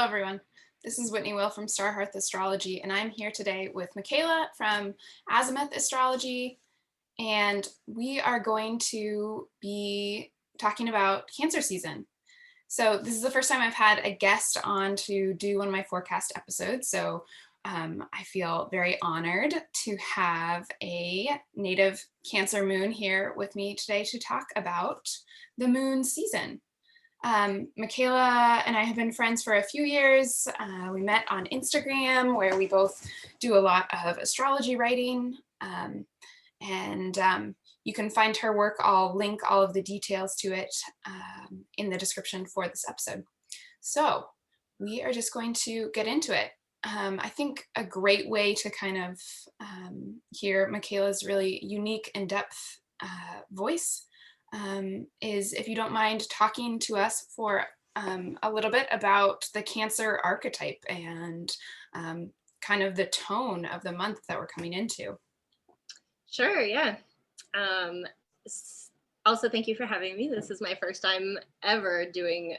Hello, everyone. This is Whitney Will from Starhearth Astrology, and I'm here today with Michaela from Azimuth Astrology, and we are going to be talking about Cancer season. So this is the first time I've had a guest on to do one of my forecast episodes, so I feel very honored to have a native Cancer moon here with me today to talk about the moon season. Michaela and I have been friends for a few years. We met on Instagram, where we both do a lot of astrology writing. And you can find her work. I'll link all of the details to it in the description for this episode. So we are just going to get into it. I think a great way to kind of hear Michaela's really unique and depth voice is if you don't mind talking to us for a little bit about the Cancer archetype and kind of the tone of the month that we're coming into. Sure, yeah. Also, thank you for having me. This is my first time ever doing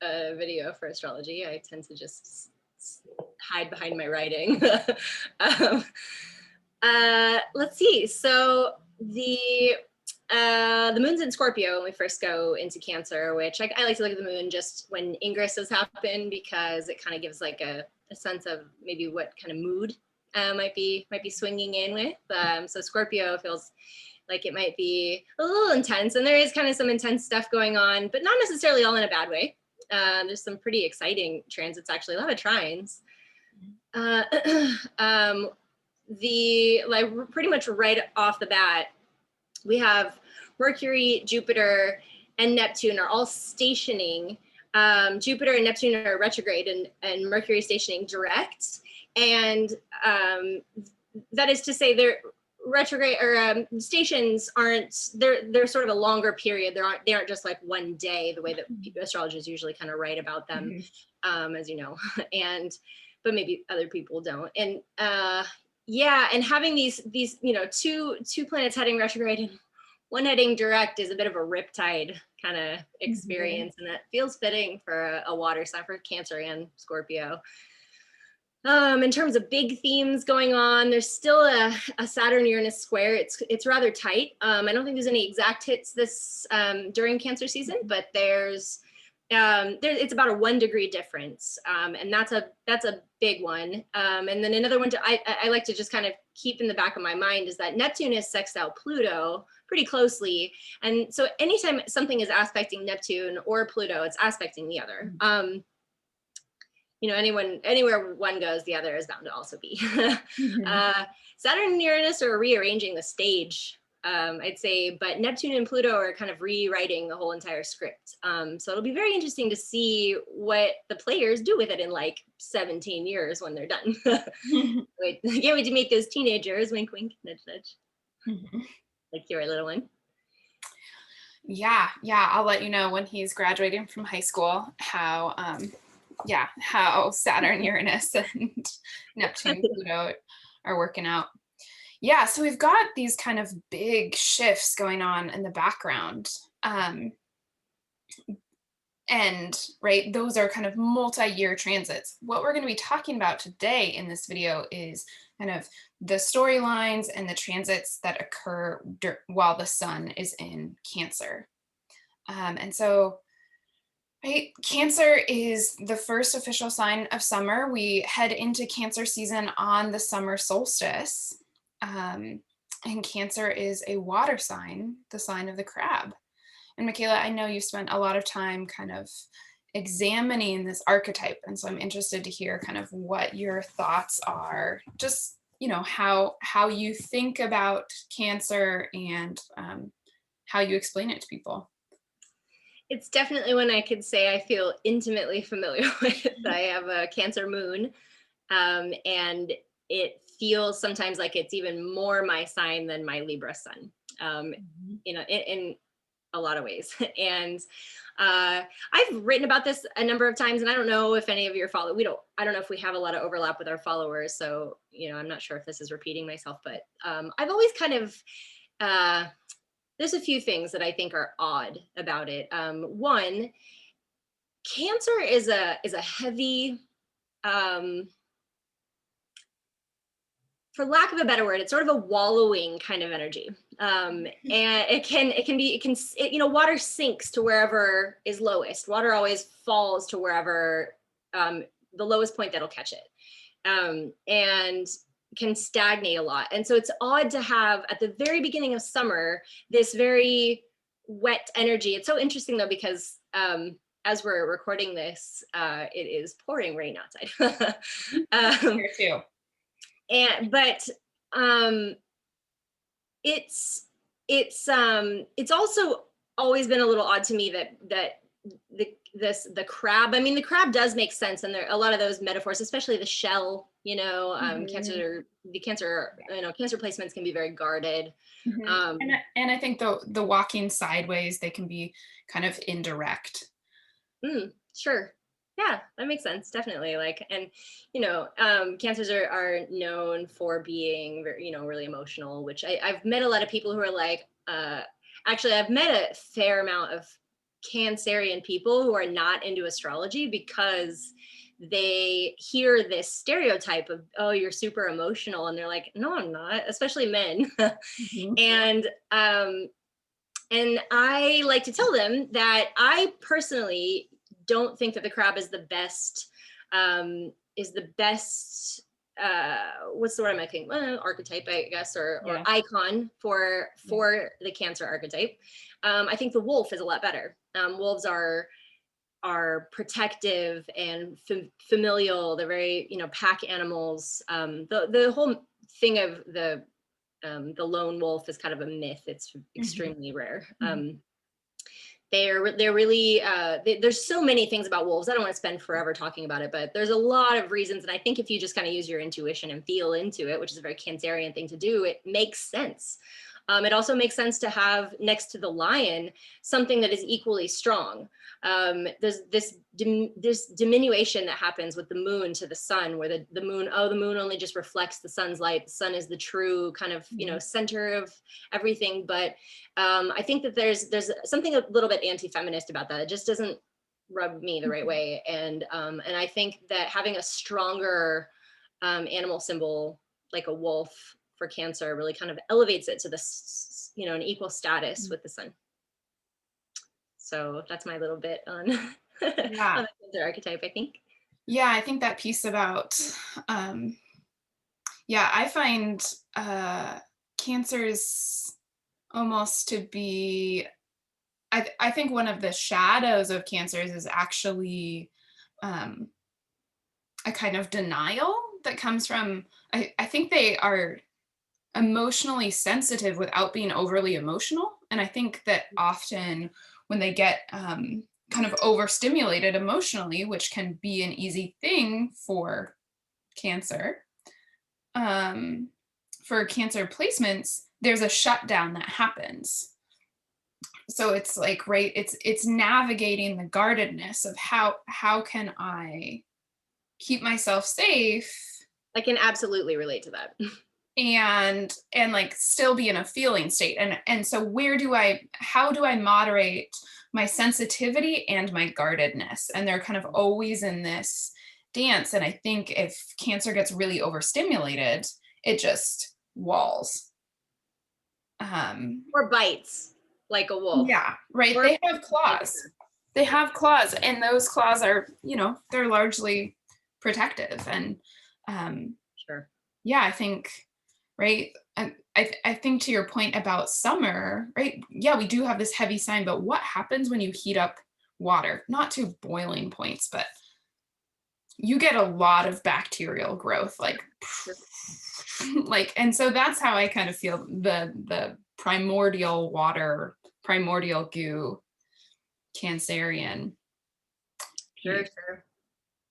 a video for astrology. I tend to just hide behind my writing. Let's see. So the moon's in Scorpio when we first go into Cancer, which I like to look at the moon just when ingress has happened, because it kind of gives like a sense of maybe what kind of mood might be swinging in with. So Scorpio feels like it might be a little intense, and there is kind of some intense stuff going on, but not necessarily all in a bad way. There's some pretty exciting transits, actually, a lot of trines. Pretty much right off the bat, we have Mercury, Jupiter, and Neptune are all stationing. Jupiter and Neptune are retrograde, and Mercury is stationing direct. And that is to say, they're retrograde or stations aren't. They're sort of a longer period. They aren't just like one day, the way that astrologers usually kind of write about them, as you know. But maybe other people don't. And yeah, and having these two planets heading retrograde and one heading direct is a bit of a riptide kind of experience, and that feels fitting for a water sign, for Cancer and Scorpio. In terms of big themes going on, there's still a Saturn-Uranus square. It's rather tight. I don't think there's any exact hits this during Cancer season, but it's about a 1 degree difference, and that's a big one. And then another one I like to just kind of keep in the back of my mind is that Neptune is sextile Pluto pretty closely, and so anytime something is aspecting Neptune or Pluto, it's aspecting the other. Anywhere one goes, the other is bound to also be. Saturn and Uranus are rearranging the stage, I'd say, but Neptune and Pluto are kind of rewriting the whole entire script. So it'll be very interesting to see what the players do with it in like 17 years when they're done. I can't wait to meet those teenagers. Wink, wink, nudge, nudge. Like your little one. Yeah, I'll let you know when he's graduating from high school how Saturn, Uranus, and Neptune, Pluto are working out. Yeah, so we've got these kind of big shifts going on in the background. And right, those are kind of multi-year transits. What we're going to be talking about today in this video is kind of the storylines and the transits that occur while the sun is in Cancer. And so, right, Cancer is the first official sign of summer. We head into Cancer season on the summer solstice. And Cancer is a water sign, the sign of the crab. And Michaela, I know you spent a lot of time kind of examining this archetype, and so I'm interested to hear kind of what your thoughts are, just, how you think about Cancer and how you explain it to people. It's definitely one I could say I feel intimately familiar with. I have a Cancer moon, and it feels sometimes like it's even more my sign than my Libra sun, in a lot of ways. And I've written about this a number of times, and I don't know if any of your I don't know if we have a lot of overlap with our followers. So, I'm not sure if this is repeating myself, but I've always kind of, there's a few things that I think are odd about it. One, Cancer is a heavy, for lack of a better word, it's sort of a wallowing kind of energy. And water sinks to wherever is lowest. Water always falls to wherever the lowest point that'll catch it, and can stagnate a lot. And so it's odd to have at the very beginning of summer this very wet energy. It's so interesting though, because as we're recording this, it is pouring rain outside. Here too. But it's also always been a little odd to me that the crab, I mean, the crab does make sense, and there are a lot of those metaphors, especially the shell, cancer placements can be very guarded. And I think the walking sideways, they can be kind of indirect. Sure. Yeah, that makes sense. Definitely. Cancers are known for being very, really emotional, which I've met a lot of people who are like, actually, I've met a fair amount of Cancerian people who are not into astrology because they hear this stereotype of, oh, you're super emotional. And they're like, no, I'm not, especially men. And I like to tell them that I personally don't think that the crab is the best, what's the word am I thinking? Archetype, I guess, or icon for the Cancer archetype. I think the wolf is a lot better. Wolves are protective and familial. They're very, pack animals. The whole thing of the lone wolf is kind of a myth. It's extremely rare. They're really, there's so many things about wolves. I don't want to spend forever talking about it, but there's a lot of reasons. And I think if you just kind of use your intuition and feel into it, which is a very Cancerian thing to do, it makes sense. It also makes sense to have next to the lion something that is equally strong. There's this diminution that happens with the moon to the sun, where the moon only just reflects the sun's light. The sun is the true kind of center of everything. But I think that there's something a little bit anti-feminist about that. It just doesn't rub me the right way. And I think that having a stronger animal symbol like a wolf for Cancer really kind of elevates it to this, an equal status with the sun. So that's my little bit on, on the Cancer archetype, I think. Yeah, I think that piece about, I find Cancers almost to be, I think one of the shadows of Cancers is actually a kind of denial that comes from, I think they are emotionally sensitive without being overly emotional. And I think that often when they get kind of overstimulated emotionally, which can be an easy thing for Cancer, for Cancer placements, there's a shutdown that happens. So it's like, right, it's navigating the guardedness of how can I keep myself safe. I can absolutely relate to that. And like still be in a feeling state. And so how do I moderate my sensitivity and my guardedness? And they're kind of always in this dance. And I think if Cancer gets really overstimulated, it just walls. Or bites like a wolf. Yeah, right. They have claws. And those claws are, they're largely protective. And sure. Yeah, I think, right. And I think to your point about summer, right? Yeah, we do have this heavy sign, but what happens when you heat up water? Not to boiling points, but you get a lot of bacterial growth, and so that's how I kind of feel the primordial water, primordial goo, Cancerian. Sure.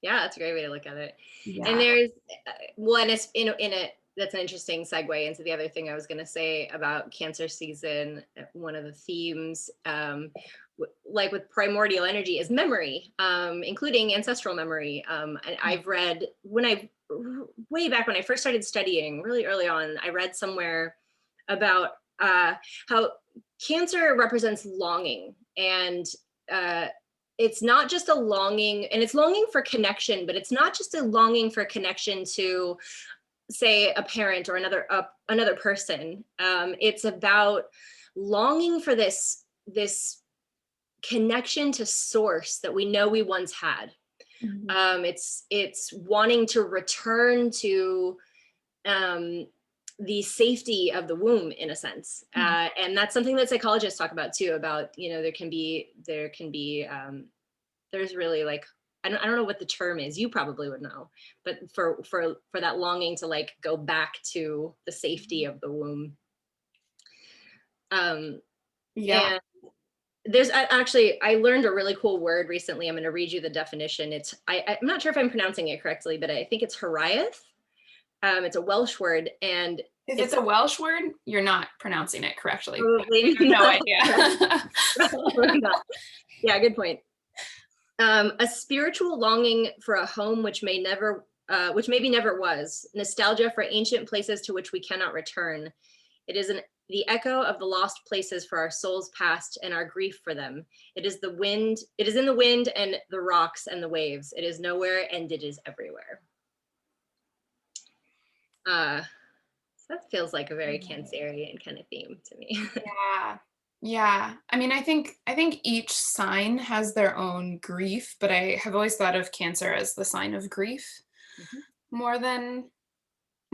Yeah, that's a great way to look at it. Yeah. And there's one is in it. That's an interesting segue into the other thing I was going to say about Cancer season. One of the themes, like with primordial energy, is memory, including ancestral memory. I've read way back when I first started studying, really early on, I read somewhere about how Cancer represents longing, and it's not just a longing, and it's longing for connection, but it's not just a longing for connection to, say, a parent or another person. It's about longing for this connection to source that we know we once had. It's wanting to return to the safety of the womb, in a sense, and that's something that psychologists talk about too. About, there can be there's really, like, I don't know what the term is. You probably would know, but for that longing to, like, go back to the safety of the womb. Yeah. And there's actually, I learned a really cool word recently. I'm going to read you the definition. I'm not sure if I'm pronouncing it correctly, but I think it's Horiath. It's a Welsh word, and If it's a Welsh word, you're not pronouncing it correctly. probably I have no not. idea. Probably not. Yeah, good point. A spiritual longing for a home which maybe never was, nostalgia for ancient places to which we cannot return. It is the echo of the lost places for our souls past and our grief for them. It is in the wind and the rocks and the waves. It is nowhere and it is everywhere. So that feels like a very Cancerian kind of theme to me. Yeah. Yeah. I mean, I think each sign has their own grief, but I have always thought of Cancer as the sign of grief more than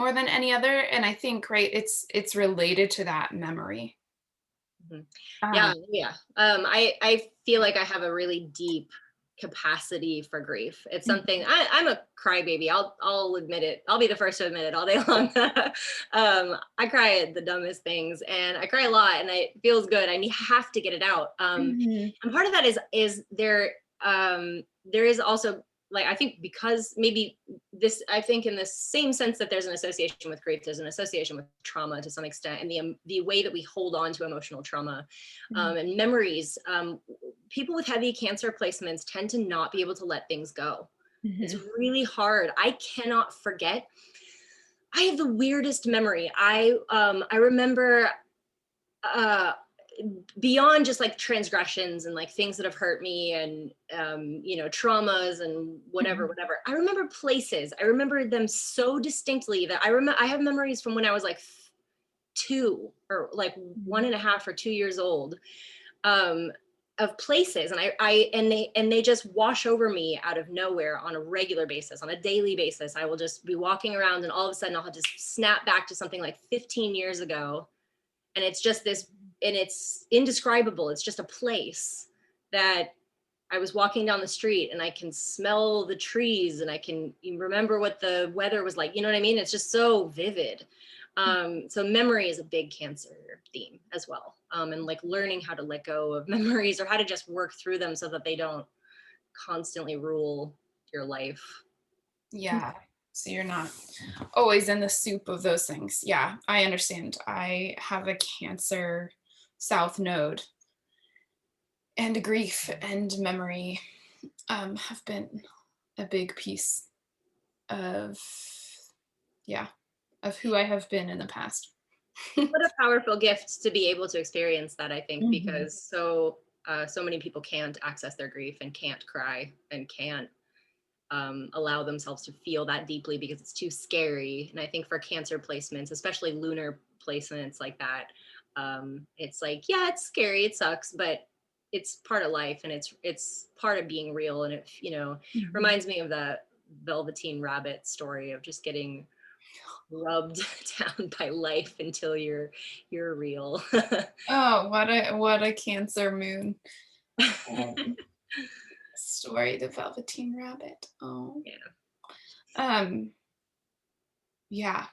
any other. And I think, right, it's related to that memory. Yeah, Um, yeah. I feel like I have a really deep capacity for grief. It's something, I'm a crybaby. I'll admit it. I'll be the first to admit it all day long. I cry at the dumbest things, and I cry a lot, and it feels good. I have to get it out. mhm, And part of that is there is also, like, I think, because maybe this, I think, in the same sense that there's an association with grief, there's an association with trauma to some extent, and the way that we hold on to emotional trauma and memories. People with heavy Cancer placements tend to not be able to let things go. It's really hard. I cannot forget. I have the weirdest memory. I remember beyond just, like, transgressions and, like, things that have hurt me and traumas and whatever. I remember places. I remember them so distinctly that I have memories from when I was like 2 or like 1.5 or 2 years old, of places, and they just wash over me out of nowhere on a regular basis, on a daily basis. I will just be walking around, and all of a sudden I'll just snap back to something like 15 years ago, and it's just this, and it's indescribable. It's just a place that I was walking down the street, and I can smell the trees, and I can remember what the weather was like. You know what I mean? It's just so vivid. So memory is a big Cancer theme as well. And, like, learning how to let go of memories, or how to just work through them so that they don't constantly rule your life. yeah. So you're not always in the soup of those things. Yeah, I understand. I have a Cancer South Node, and grief and memory have been a big piece of, yeah, of who I have been in the past. What a powerful gift to be able to experience that, I think, Mhm. because so many people can't access their grief and can't cry and can't allow themselves to feel that deeply because it's too scary. And I think for Cancer placements, especially lunar placements like that, it's like, yeah, it's scary, it sucks, but it's part of life, and it's part of being real. And it Mhm. reminds me of that Velveteen Rabbit story of just getting rubbed down by life until you're real. Oh, what a Cancer moon. Um, Story, the Velveteen Rabbit. Oh. Yeah. Um, yeah.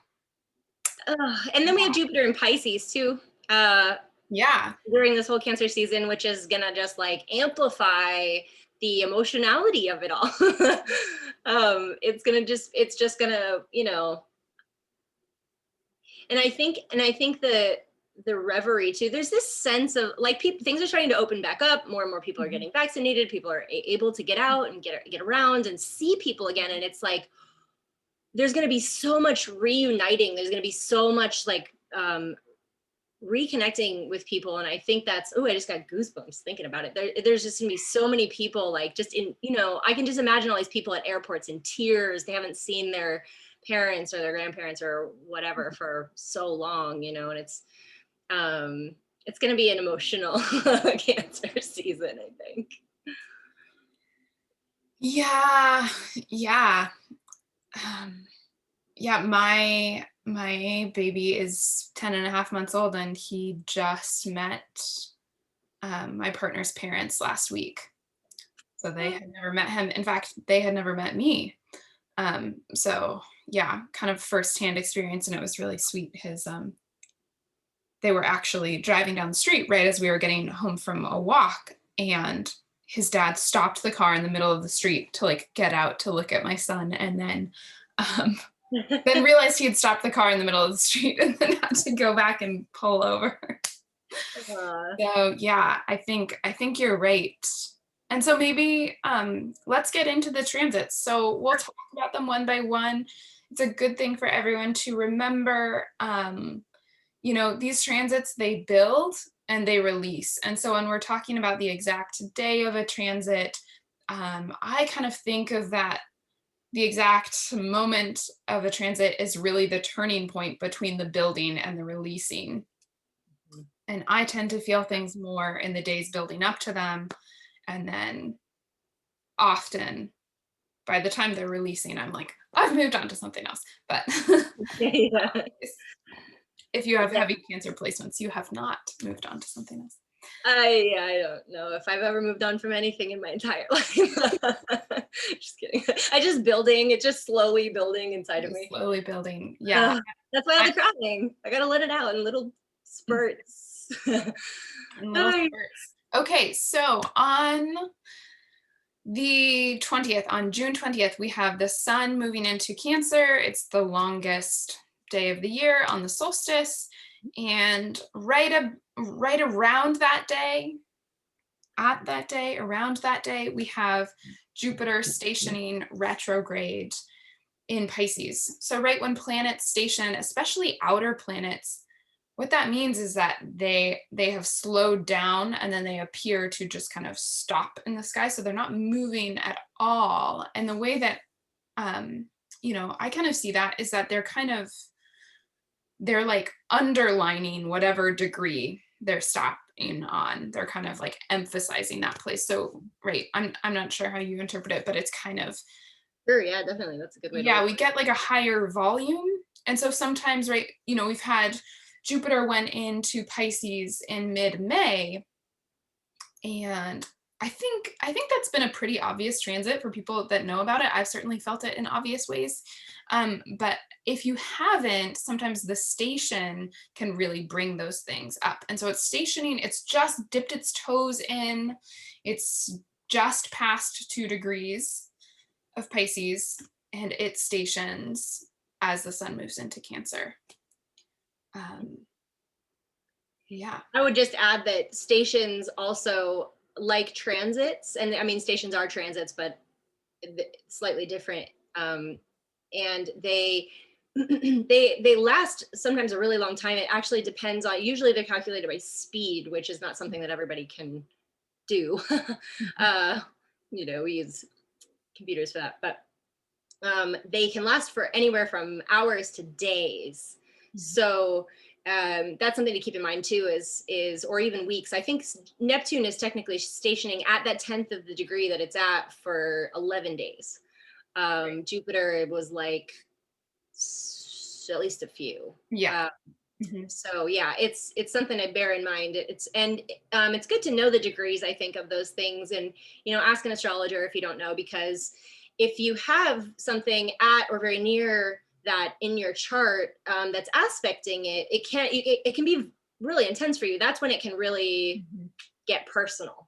And then we have Jupiter in Pisces too. Uh, Yeah. During this whole Cancer season, which is gonna just, like, amplify the emotionality of it all. It's just gonna, and I think the reverie too. There's this sense of, like, people, things are starting to open back up. More and more people are Mhm. getting vaccinated. People are able to get out and get around and see people again. And it's like there's going to be so much reuniting. There's going to be so much, like, reconnecting with people. And I think that's, oh, I just got goosebumps thinking about it. There's just gonna be so many people, like, just in, I can just imagine all these people at airports in tears. They haven't seen their parents or their grandparents or whatever for so long, and it's going to be an emotional Cancer season, I think. Yeah, yeah. Yeah, my baby is 10 and a half months old, and he just met my partner's parents last week. So they had never met him. In fact, they had never met me. So yeah, kind of firsthand experience, and it was really sweet. They were actually driving down the street right as we were getting home from a walk, and his dad stopped the car in the middle of the street to like get out to look at my son, and then realized he had stopped the car in the middle of the street and then had to go back and pull over. So yeah, I think you're right. And so maybe let's get into the transits. So we'll talk about them one by one. It's a good thing for everyone to remember, these transits, they build and they release. And so when we're talking about the exact day of a transit, I kind of think of that the exact moment of a transit is really the turning point between the building and the releasing. And I tend to feel things more in the days building up to them. And then often by the time they're releasing, I'm like, I've moved on to something else. But Yeah. if you have heavy Cancer placements, you have not moved on to something else. I don't know if I've ever moved on from anything in my entire life. Just kidding. It's just slowly building inside of me. Slowly building. Yeah. That's why all the crying. I gotta let it out in little spurts. Okay, so on the 20th, on June 20th, we have the sun moving into Cancer. It's the longest day of the year on the solstice. And right around that day, around that day, we have Jupiter stationing retrograde in Pisces. So right when planets station, especially outer planets, what that means is that they have slowed down and then they appear to just kind of stop in the sky. So they're not moving at all. And the way that, I kind of see that is that they're like underlining whatever degree they're stopping on. They're kind of like emphasizing that place. So, right, I'm not sure how you interpret it, but it's kind of, sure, yeah, definitely. That's a good way. Yeah, we get like a higher volume. And so sometimes, right, we've had Jupiter went into Pisces in mid-May, and I think that's been a pretty obvious transit for people that know about it. I've certainly felt it in obvious ways. But if you haven't, sometimes the station can really bring those things up. And so it's stationing, it's just dipped its toes in, it's just past 2 degrees of Pisces, and it stations as the sun moves into Cancer. Yeah. I would just add that stations also, like transits, and I mean stations are transits, but slightly different. And they they last sometimes a really long time. It actually depends on, usually they're calculated by speed, which is not something that everybody can do. We use computers for that, but they can last for anywhere from hours to days. So that's something to keep in mind too, is or even weeks. I think Neptune is technically stationing at that 10th of the degree that it's at for 11 days. Right. Jupiter, it was like at least a few. Yeah. So yeah, it's something to bear in mind. It's good to know the degrees, I think, of those things, and ask an astrologer if you don't know, because if you have something at or very near that in your chart that's aspecting it, it can be really intense for you. That's when it can really get personal.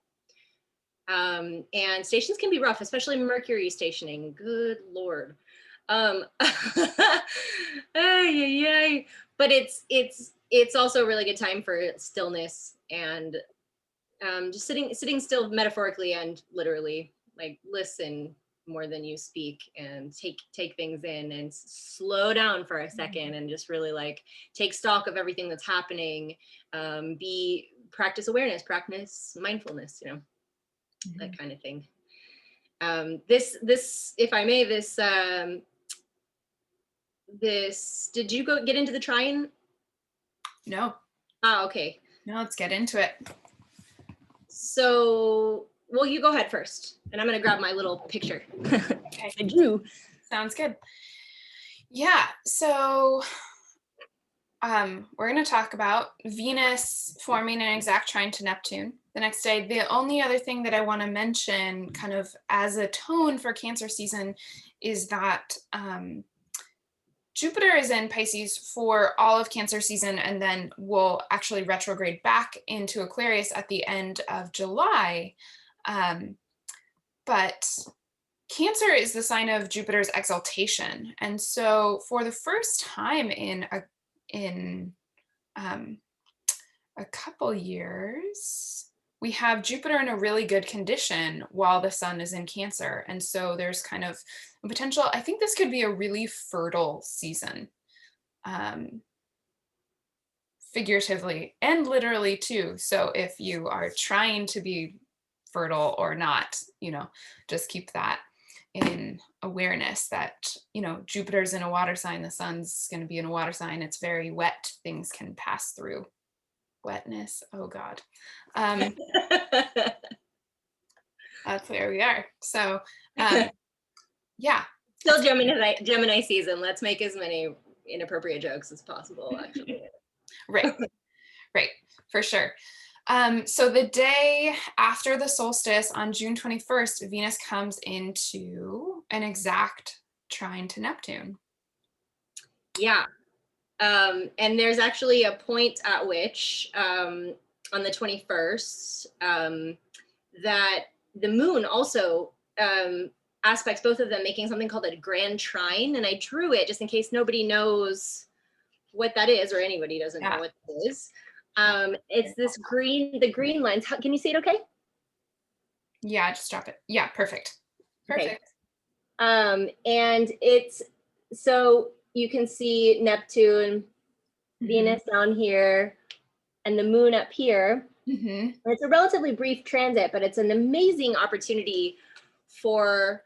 And stations can be rough, especially Mercury stationing. Good Lord. But it's also a really good time for stillness and just sitting still, metaphorically and literally. Like, listen, more than you speak, and take things in and slow down for a second and just really like take stock of everything that's happening. Practice awareness, practice mindfulness, that kind of thing. This, if I may, this, did you get into the trine? No. Oh, okay. No, let's get into it. So, well, you go ahead first, and I'm going to grab my little picture. Okay. I drew. Sounds good. Yeah, so we're going to talk about Venus forming an exact trine to Neptune the next day. The only other thing that I want to mention kind of as a tone for Cancer season is that Jupiter is in Pisces for all of Cancer season, and then will actually retrograde back into Aquarius at the end of July. But Cancer is the sign of Jupiter's exaltation. And so for the first time in a couple years, we have Jupiter in a really good condition while the sun is in Cancer. And so there's kind of a potential, I think this could be a really fertile season, figuratively and literally too. So if you are trying to be fertile or not, just keep that in awareness that, Jupiter's in a water sign, the sun's going to be in a water sign. It's very wet. Things can pass through wetness. Oh God. That's where we are. So, yeah. Still Gemini season. Let's make as many inappropriate jokes as possible, actually. Right. For sure. So the day after the solstice on June 21st, Venus comes into an exact trine to Neptune. Yeah. And there's actually a point at which on the 21st that the moon also aspects both of them, making something called a grand trine. And I drew it just in case nobody knows what that is, or anybody doesn't know what it is. It's this the green lines. Can you see it okay? Yeah, just drop it. Yeah, perfect. Okay. And it's, so you can see Neptune, Venus down here, and the moon up here. It's a relatively brief transit, but it's an amazing opportunity for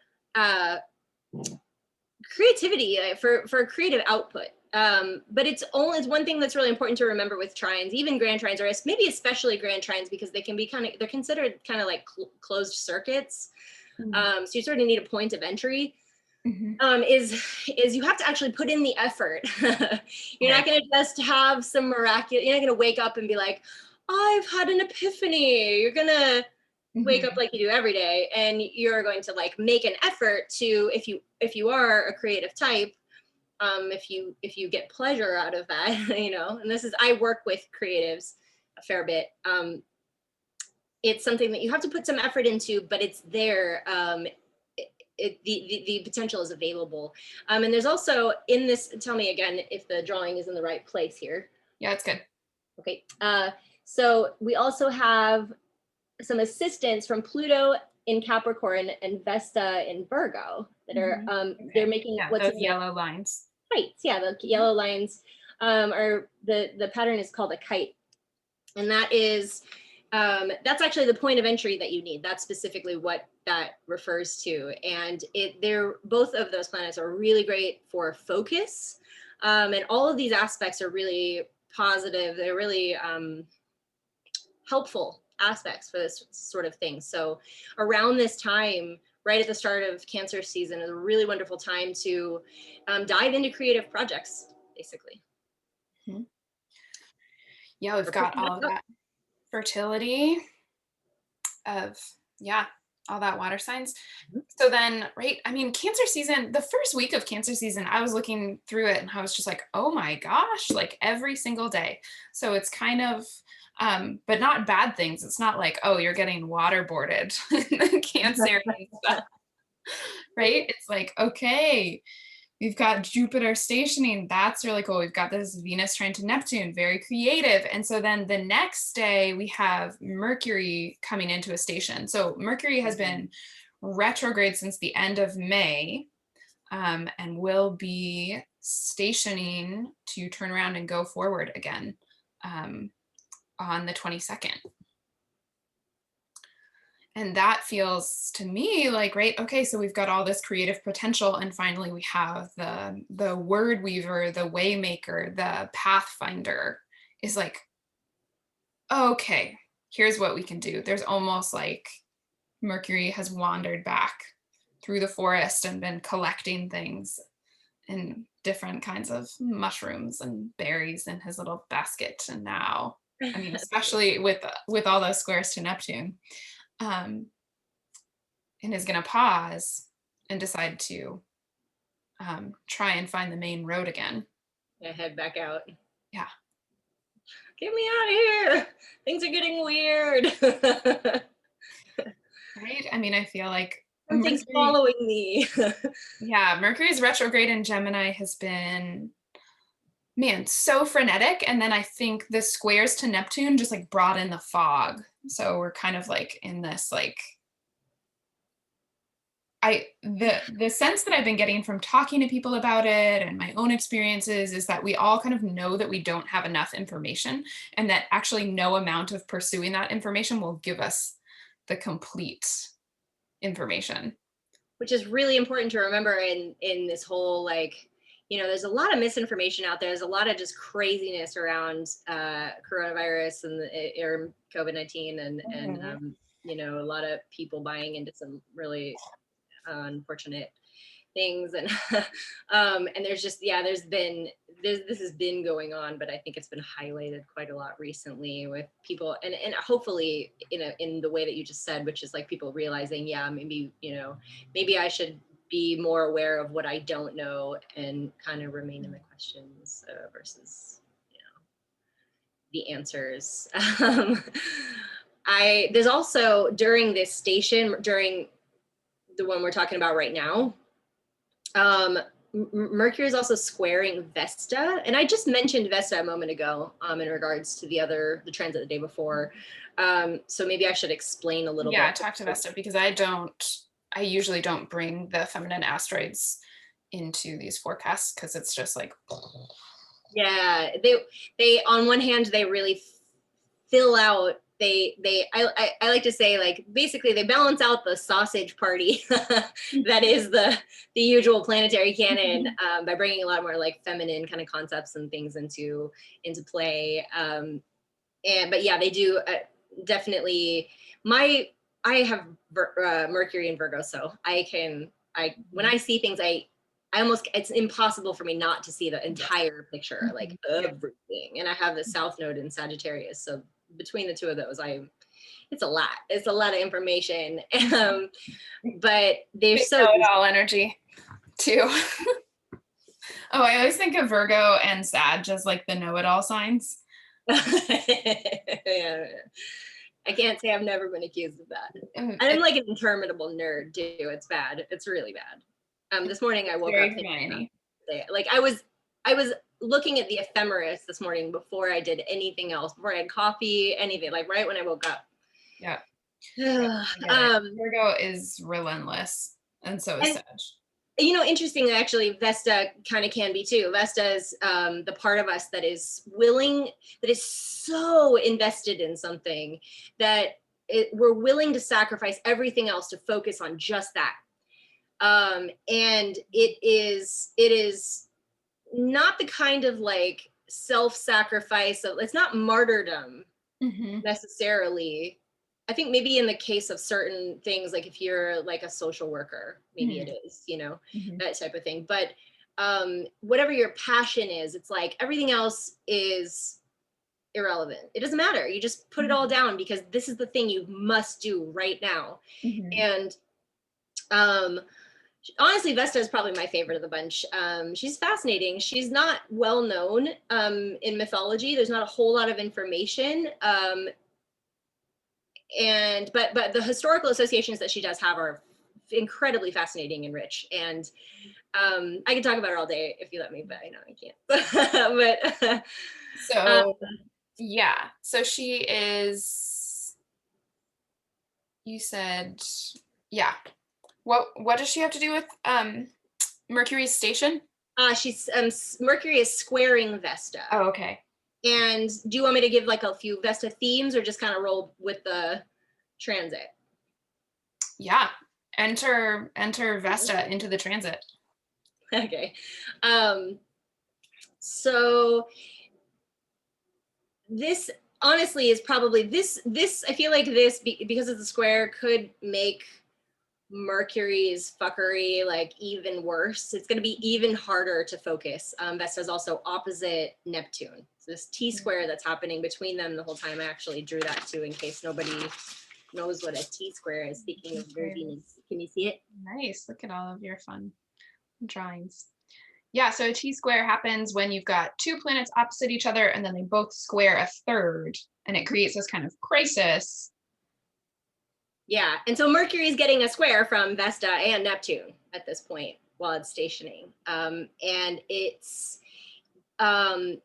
creativity, for creative output. But it's one thing that's really important to remember with trines, even grand trines, or maybe especially grand trines, because they can be they're considered kind of like closed circuits. So you sort of need a point of entry. Is you have to actually put in the effort. You're not going to just have some miraculous, you're not going to wake up and be like, I've had an epiphany. You're going to wake up like you do every day, and you're going to like make an effort to, if you are a creative type, if you get pleasure out of that, and this is, I work with creatives a fair bit. It's something that you have to put some effort into, but it's there. The potential is available. And there's also in this, tell me again if the drawing is in the right place here. Yeah, it's good. Okay. So we also have some assistance from Pluto in Capricorn and Vesta in Virgo that are, they're making what's those yellow lines. Kites. Yeah, the yellow lines are, the pattern is called a kite. And that is, that's actually the point of entry that you need. That's specifically what that refers to. And both of those planets are really great for focus. And all of these aspects are really positive. They're really helpful aspects for this sort of thing. So around this time, right at the start of Cancer season, is a really wonderful time to dive into creative projects, basically. Yeah, we've got all of that fertility of, all that water signs. So then, right, I mean, Cancer season, the first week of Cancer season, I was looking through it and I was just like, oh my gosh, like every single day. So it's kind of, but not bad things. It's not like, oh, you're getting waterboarded, Cancer stuff, right? It's like, okay, we've got Jupiter stationing. That's really cool. We've got this Venus trine to Neptune, very creative. And so then the next day we have Mercury coming into a station. So Mercury has been retrograde since the end of May, and will be stationing to turn around and go forward again on the 22nd. And that feels to me like, right, okay, so we've got all this creative potential, and finally we have the word weaver, the waymaker, the pathfinder is like, okay, here's what we can do. There's almost like Mercury has wandered back through the forest and been collecting things and different kinds of mushrooms and berries in his little basket. And now, I mean, especially with all those squares to Neptune, and is going to pause and decide to try and find the main road again. Yeah, head back out. Yeah. Get me out of here. Things are getting weird. Right? I mean, I feel like something's following me. Yeah, Mercury's retrograde in Gemini has been, man, so frenetic. And then I think the squares to Neptune just like brought in the fog. So we're kind of like in this like, the sense that I've been getting from talking to people about it and my own experiences is that we all kind of know that we don't have enough information, and that actually no amount of pursuing that information will give us the complete information. Which is really important to remember in this whole, like, you know, there's a lot of misinformation out there. There's a lot of just craziness around coronavirus or COVID-19 and you know, a lot of people buying into some really unfortunate things, and and there's just, yeah, this has been going on, but I think it's been highlighted quite a lot recently with people, and hopefully in the way that you just said, which is like people realizing, yeah, maybe, you know, maybe I should be more aware of what I don't know and kind of remain in the questions versus, you know, the answers. There's also during this station, during the one we're talking about right now, Mercury is also squaring Vesta, and I just mentioned Vesta a moment ago in regards to the transit the day before. So maybe I should explain a little bit. Yeah, talk to Vesta, because I usually don't bring the feminine asteroids into these forecasts because it's just like, yeah, they on one hand they really fill out, I like to say, like, basically they balance out the sausage party that is the usual planetary canon by bringing a lot more like feminine kind of concepts and things into play. But yeah, they do definitely. I have Mercury in Virgo, so when I see things, I almost, it's impossible for me not to see the entire picture, like everything. And I have the South Node in Sagittarius, so between the two of those, it's a lot of information. But they're so know-it-all energy too. Oh, I always think of Virgo and Sag as like the know-it-all signs. Yeah. I can't say I've never been accused of that. And I'm like an interminable nerd too. It's bad. It's really bad. This morning I woke up thinking, like, I was looking at the ephemeris this morning before I did anything else, before I had coffee, anything, like right when I woke up. Yeah. Virgo is relentless, and so is Sag. You know, interesting, actually, Vesta kind of can be too. Vesta is the part of us that is willing, that is so invested in something that we're willing to sacrifice everything else to focus on just that. And it is not the kind of like self-sacrifice of, it's not martyrdom necessarily. I think maybe in the case of certain things, like if you're like a social worker, maybe it is, you know, that type of thing. But whatever your passion is, it's like everything else is irrelevant. It doesn't matter. You just put it all down because this is the thing you must do right now. And honestly, Vesta is probably my favorite of the bunch. She's fascinating. She's not well known in mythology. There's not a whole lot of information. But the historical associations that she does have are incredibly fascinating and rich. And I could talk about her all day if you let me, but I know I can't. But so yeah, so she is, you said, yeah, What does she have to do with Mercury's station? She's Mercury is squaring Vesta. Oh, okay. And do you want me to give like a few Vesta themes or just kind of roll with the transit? Yeah. Enter Vesta into the transit. Okay. So this honestly is probably this I feel like this because it's a square could make Mercury's fuckery like even worse. It's going to be even harder to focus. Vesta is also opposite Neptune. So this T square that's happening between them the whole time. I actually drew that too in case nobody knows what a T square is. Speaking of Venus, can you see it? Nice. Look at all of your fun drawings. Yeah, so a T-square happens when you've got two planets opposite each other and then they both square a third, and it creates this kind of crisis. Yeah, and so Mercury is getting a square from Vesta and Neptune at this point while it's stationing, and gonna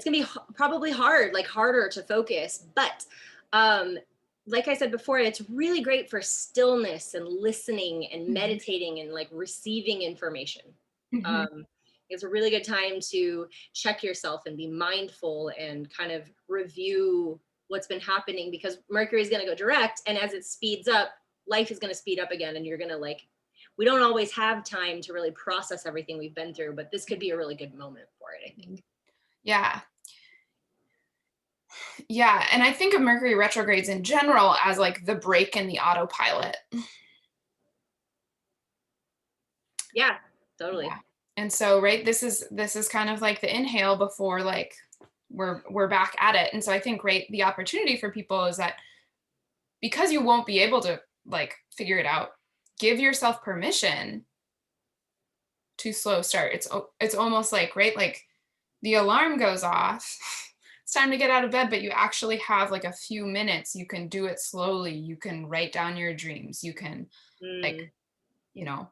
be probably hard, like harder to focus. But like I said before, it's really great for stillness and listening and meditating and like receiving information. It's a really good time to check yourself and be mindful and kind of review what's been happening, because Mercury is going to go direct, and as it speeds up, life is going to speed up again, and you're going to like, we don't always have time to really process everything we've been through, but this could be a really good moment for it, I think. Yeah. Yeah, and I think of Mercury retrogrades in general as like the break in the autopilot. Yeah, totally. Yeah. And so, right, this is kind of like the inhale before like we're back at it. And so I think, right, the opportunity for people is that because you won't be able to like figure it out, give yourself permission to slow start. It's almost like, right, like the alarm goes off. It's time to get out of bed, but you actually have like a few minutes. You can do it slowly. You can write down your dreams. You can like, you know,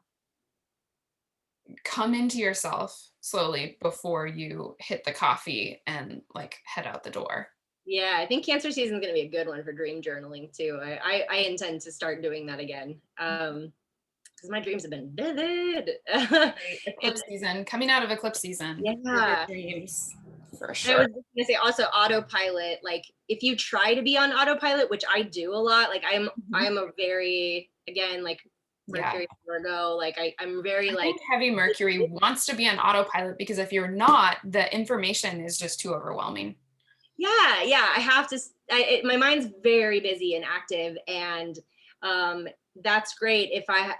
come into yourself slowly before you hit the coffee and like head out the door. Yeah, I think Cancer season is going to be a good one for dream journaling too. I intend to start doing that again. Because my dreams have been vivid. Right. Eclipse season, coming out of eclipse season. Yeah. Vivid dreams, for And I was sure. going to say also autopilot. Like if you try to be on autopilot, which I do a lot, like I'm a very, again, like Mercury Virgo, like I'm very like heavy Mercury wants to be on autopilot because if you're not, the information is just too overwhelming. Yeah, I have to. My mind's very busy and active, and that's great. If I,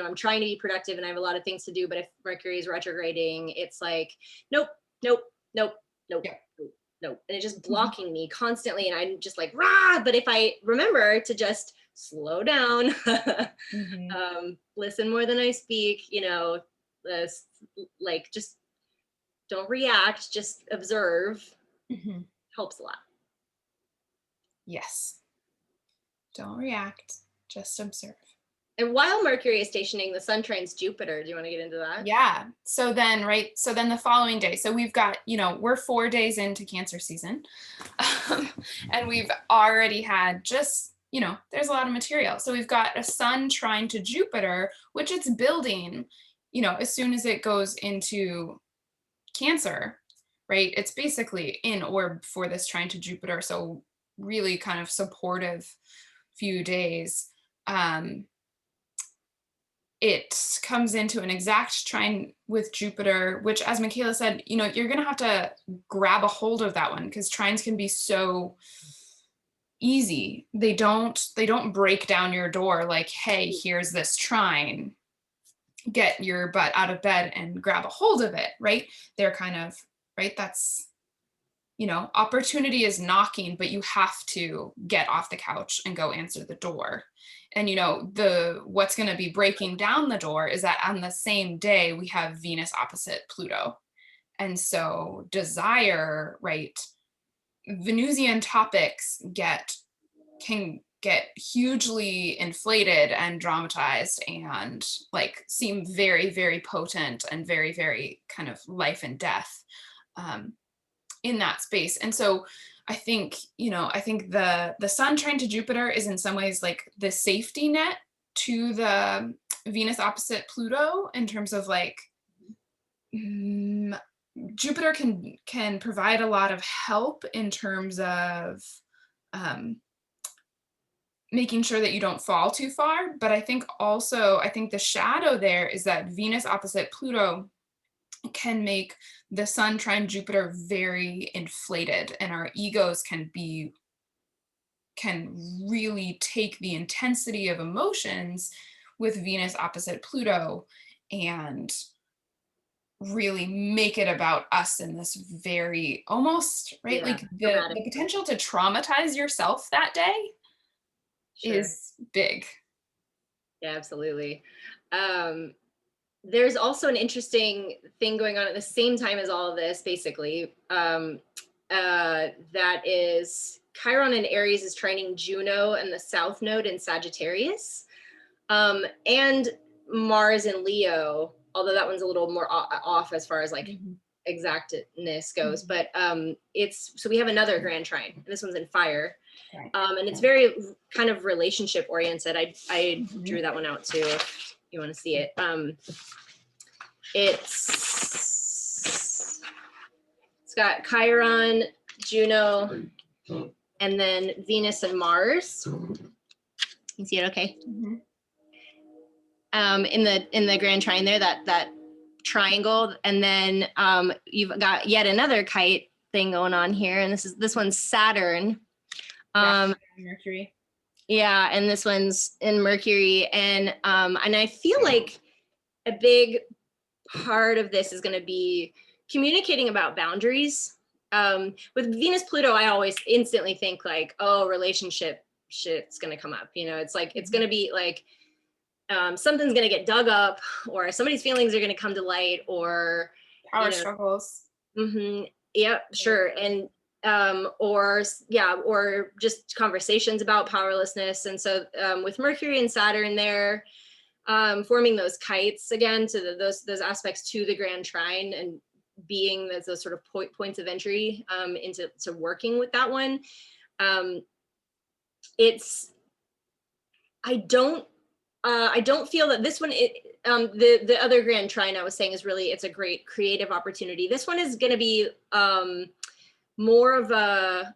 I'm trying to be productive and I have a lot of things to do, but if Mercury is retrograding, it's like, nope, nope, nope, nope, Yeah. nope, nope, and it's just blocking me constantly, and I'm just like, rah. But if I remember to just slow down, listen more than I speak, like just don't react, just observe. Helps a lot. Yes. Don't react, just observe. And while Mercury is stationing, the sun trines Jupiter. Do you want to get into that? Yeah. So then, right. So then the following day, so we've got, we're 4 days into Cancer season. And we've already had just, there's a lot of material. So we've got a sun trine to Jupiter, which it's building, as soon as it goes into Cancer, right? It's basically in orb for this trine to Jupiter. So really kind of supportive few days. It comes into an exact trine with Jupiter, which, as Michaela said, you're going to have to grab a hold of that one because trines can be so easy. They don't break down your door like, hey, here's this trine. Get your butt out of bed and grab a hold of it, right? They're kind of, right? That's, opportunity is knocking, but you have to get off the couch and go answer the door. And what's going to be breaking down the door is that on the same day we have Venus opposite Pluto. And so desire, right? Venusian topics can get hugely inflated and dramatized and like seem very, very potent and very, very kind of life and death in that space. And so I think the sun trine to Jupiter is in some ways like the safety net to the Venus opposite Pluto in terms of like mm, Jupiter can provide a lot of help in terms of um, making sure that you don't fall too far. But I think also, I think the shadow there is that Venus opposite Pluto can make the Sun trine Jupiter very inflated, and our egos can really take the intensity of emotions with Venus opposite Pluto and really make it about us in this very almost right Yeah, like dramatic. the potential to traumatize yourself that day Sure. is big. Yeah, absolutely. Um, there's also an interesting thing going on at the same time as all of this, basically. That is Chiron in Aries is trining Juno and the South Node in Sagittarius, and Mars in Leo. Although that one's a little more off as far as like Mhm. exactness goes, Mhm. but it's so we have another grand trine, and this one's in fire, Right. and it's very kind of relationship oriented. I Mhm. drew that one out too if you want to see it. It's got Chiron, Juno, and then Venus and Mars. You see it okay? Mhm. In the grand trine there, that triangle, and then you've got yet another kite thing going on here, and this one's Saturn. Yeah, Um, Mercury. yeah, and this one's in Mercury, and I feel like a big part of this is going to be communicating about boundaries. With Venus Pluto, I always instantly think like, oh, relationship shit's going to come up. You know, it's like it's going Mhm. to be like something's going to get dug up, or somebody's feelings are going to come to light, or you Power know, struggles. yep, Right. sure, and or yeah, or just conversations about powerlessness. And so with Mercury and Saturn there, forming those kites again to those aspects to the grand trine, and being those sort of points of entry into to working with that one. Um, it's I don't feel that this one the other grand trine I was saying is really, it's a great creative opportunity. This one is going to be more of a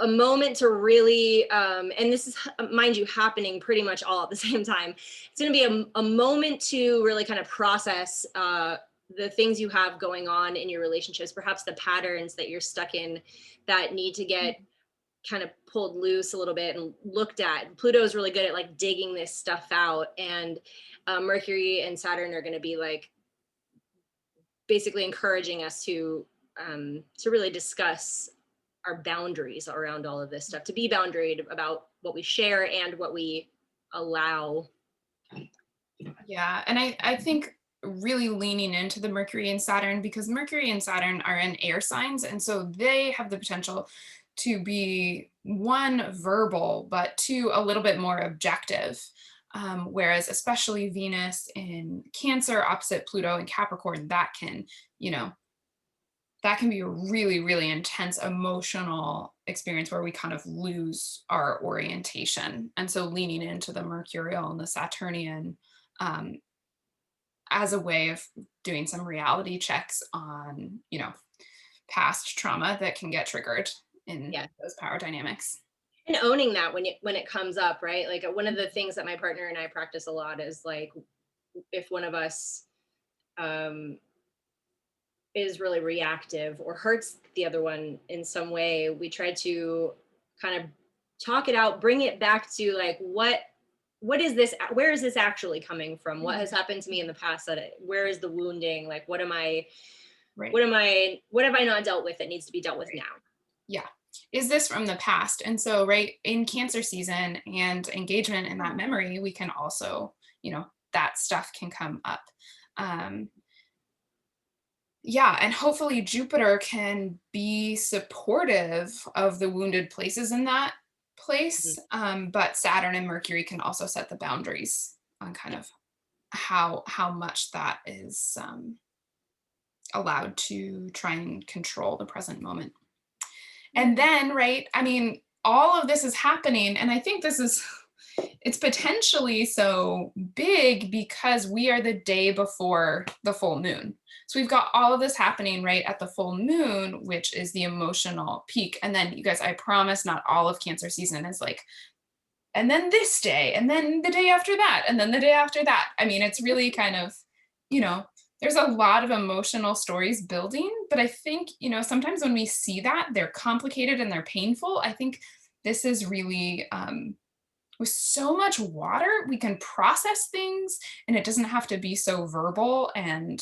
moment to really and this is, mind you, happening pretty much all at the same time. It's going to be a moment to really kind of process the things you have going on in your relationships, perhaps the patterns that you're stuck in that need to get kind of pulled loose a little bit and looked at. Pluto is really good at like digging this stuff out, and Mercury and Saturn are going to be like basically encouraging us to really discuss our boundaries around all of this stuff, to be boundaried about what we share and what we allow. Yeah, and I think really leaning into the Mercury and Saturn, because Mercury and Saturn are in air signs, and so they have the potential to be one verbal, but two a little bit more objective. Whereas especially Venus in Cancer opposite Pluto in Capricorn, you know, that can be a really, really intense emotional experience where we kind of lose our orientation. And so leaning into the Mercurial and the Saturnian um, as a way of doing some reality checks on, past trauma that can get triggered in Yeah, those power dynamics. and owning that when it comes up, right? Like one of the things that my partner and I practice a lot is like, if one of us um is really reactive or hurts the other one in some way, we try to kind of talk it out, bring it back to like, what is this, where is this actually coming from, what Mhm. has happened to me in the past, where is the wounding, like Right. what have I not dealt with that needs to be dealt with Right. now. Yeah. Is this from the past? And so, right, in Cancer season and engagement in that memory, we can also, that stuff can come up. Um, yeah, and hopefully Jupiter can be supportive of the wounded places in that place. But Saturn and Mercury can also set the boundaries on kind of how much that is allowed to try and control the present moment. And Yeah. then, right, I mean, all of this is happening, and I think this is It's potentially so big because we are the day before the full moon. So we've got all of this happening right at the full moon, which is the emotional peak. And then you guys, I promise not all of Cancer season is like, and then this day, and then the day after that, and then the day after that. I mean, it's really kind of, there's a lot of emotional stories building, but I think, sometimes when we see that, they're complicated and they're painful. I think this is really, with so much water, we can process things and it doesn't have to be so verbal. And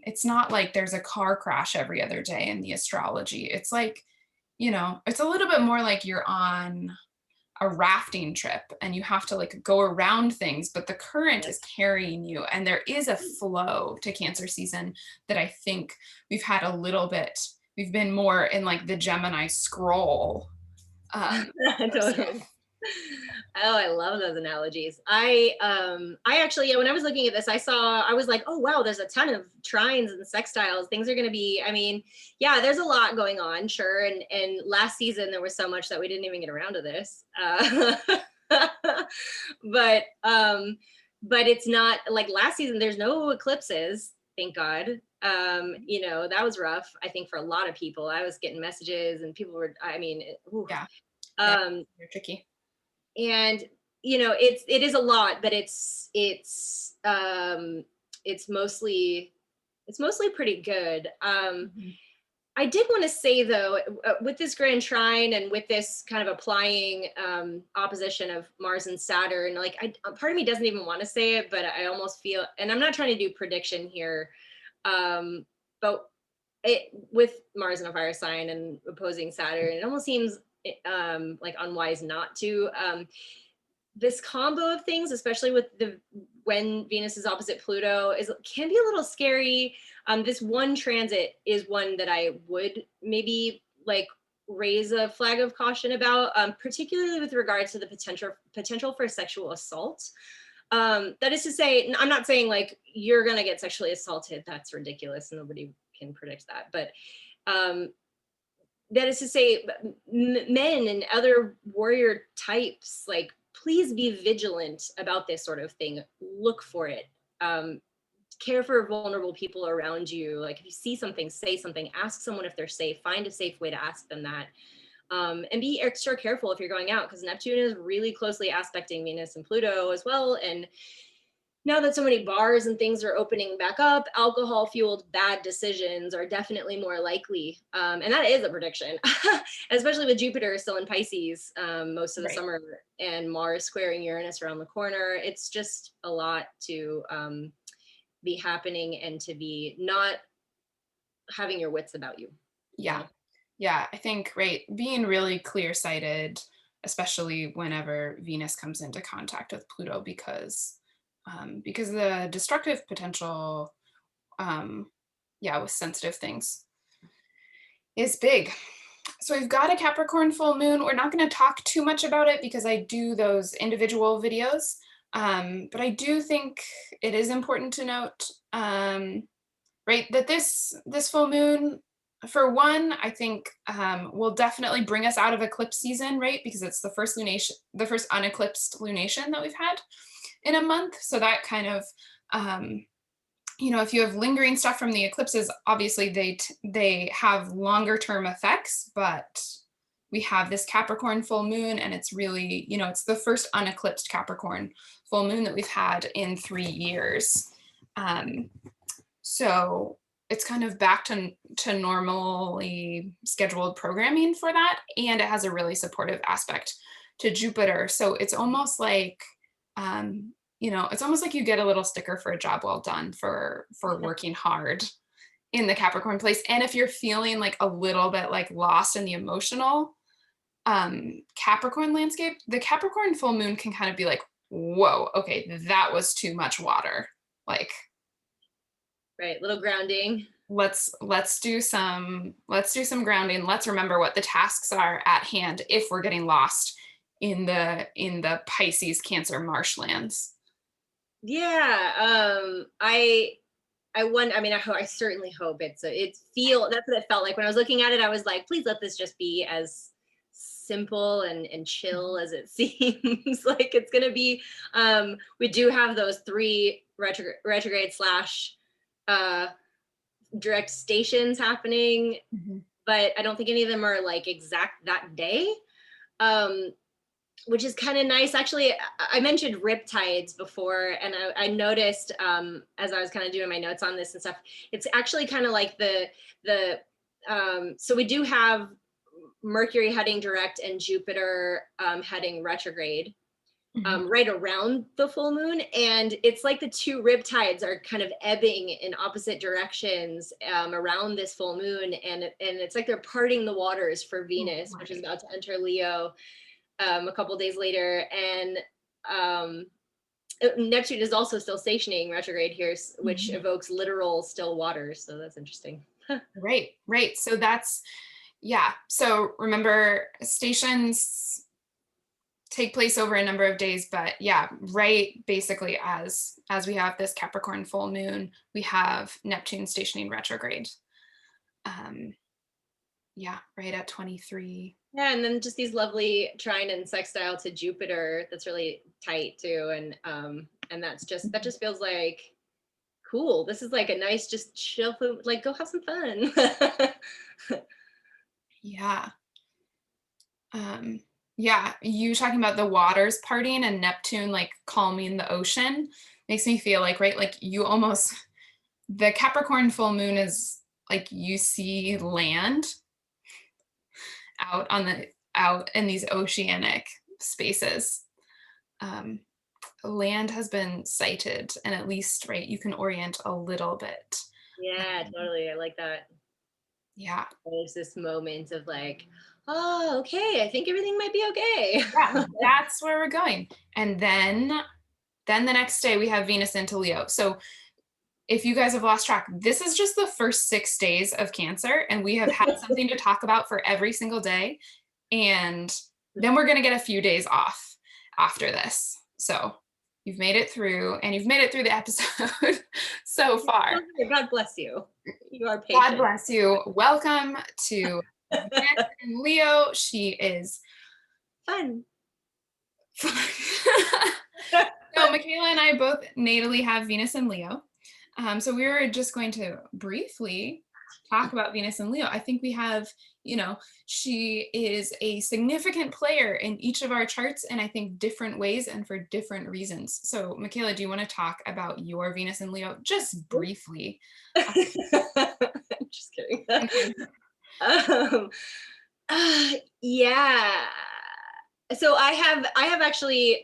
it's not like there's a car crash every other day in the astrology. It's like, it's a little bit more like you're on a rafting trip and you have to like go around things, but the current is carrying you. And there is a flow to Cancer season that I think we've been more in like the Gemini scroll. Totally. Oh, I love those analogies. I actually, yeah, when I was looking at this, I was like, oh wow, there's a ton of trines and sextiles. Things are going to be, I mean, yeah, there's a lot going on, sure. And last season there was so much that we didn't even get around to this. But it's not like last season. There's no eclipses, thank God. That was rough. I think for a lot of people, I was getting messages and people were, I mean, Yeah. They're tricky. And it is a lot, but it's mostly pretty good. I did want to say though, with this grand trine and with this kind of applying opposition of Mars and Saturn, like part of me doesn't even want to say it, but I almost feel, and I'm not trying to do prediction here, but with Mars in a fire sign and opposing Saturn, it almost seems like unwise not to. This combo of things, especially with when Venus is opposite Pluto, can be a little scary. This one transit is one that I would maybe like raise a flag of caution about, particularly with regards to the potential for sexual assault. That is to say, I'm not saying like you're gonna get sexually assaulted. That's ridiculous. Nobody can predict that. But that is to say, men and other warrior types, like, please be vigilant about this sort of thing. Look for it. Care for vulnerable people around you. Like if you see something, say something, ask someone if they're safe, find a safe way to ask them that. And be extra careful if you're going out, because Neptune is really closely aspecting Venus and Pluto as well. And now that so many bars and things are opening back up, alcohol fueled bad decisions are definitely more likely. And that is a prediction, especially with Jupiter still in Pisces most of the summer and Mars squaring Uranus around the corner. It's just a lot to be happening and to be not having your wits about you. Yeah. Yeah. I think, being really clear sighted, especially whenever Venus comes into contact with Pluto, because the destructive potential, with sensitive things is big. So we've got a Capricorn full moon. We're not going to talk too much about it because I do those individual videos. But I do think it is important to note, that this full moon, for one, I think will definitely bring us out of eclipse season, right? Because it's the first uneclipsed lunation that we've had in a month. So that kind of, if you have lingering stuff from the eclipses, obviously they have longer term effects, but we have this Capricorn full moon and it's really, it's the first uneclipsed Capricorn full moon that we've had in 3 years. So it's kind of back to normally scheduled programming for that. And it has a really supportive aspect to Jupiter. So it's almost like, it's almost like you get a little sticker for a job well done for working hard in the Capricorn place. And if you're feeling like a little bit like lost in the emotional Capricorn landscape, the Capricorn full moon can kind of be like, whoa, okay, that was too much water. Like, right, little grounding. Let's do some grounding. Let's remember what the tasks are at hand if we're getting lost in the Pisces Cancer marshlands. Yeah, I certainly hope that's what it felt like when I was looking at it. I was like, please let this just be as simple and chill as it seems like it's going to be. We do have those 3 retrograde slash direct stations happening, but I don't think any of them are like exact that day, which is kind of nice. Actually, I mentioned riptides before, and I noticed as I was kind of doing my notes on this and stuff, it's actually kind of like so we do have Mercury heading direct and Jupiter heading retrograde right around the full moon, and it's like the 2 riptides are kind of ebbing in opposite directions around this full moon, and it's like they're parting the waters for Venus, which is about to enter Leo a couple days later, and Neptune is also still stationing retrograde here, which evokes literal still waters, so that's interesting. Right. So that's, yeah. So remember, stations take place over a number of days, but yeah, right, basically as we have this Capricorn full moon, we have Neptune stationing retrograde. Yeah, right at 23. Yeah, and then just these lovely trine and sextile to Jupiter that's really tight too, and that just feels like cool. This is like a nice just chill food, like go have some fun. Yeah. Yeah, you talking about the waters parting and Neptune like calming the ocean makes me feel like, right, like you almost, the Capricorn full moon is like you see land out in these oceanic spaces. Land has been sighted, and at least, right, you can orient a little bit. Yeah, totally. I like that. Yeah. There's this moment of like, oh, okay, I think everything might be okay. Yeah, that's where we're going. And then the next day we have Venus into Leo. So if you guys have lost track, this is just the first 6 days of Cancer, and we have had something to talk about for every single day. And then we're going to get a few days off after this. So you've made it through, and you've made it through the episode so far. God bless you. You are patient. God bless you. Welcome to Venus and Leo. She is fun. So Michaela and I both natally have Venus and Leo. So we were just going to briefly talk about Venus and Leo. I think we have, she is a significant player in each of our charts, and I think different ways and for different reasons. So Michaela, do you want to talk about your Venus and Leo just briefly? Just kidding. Yeah. So I have actually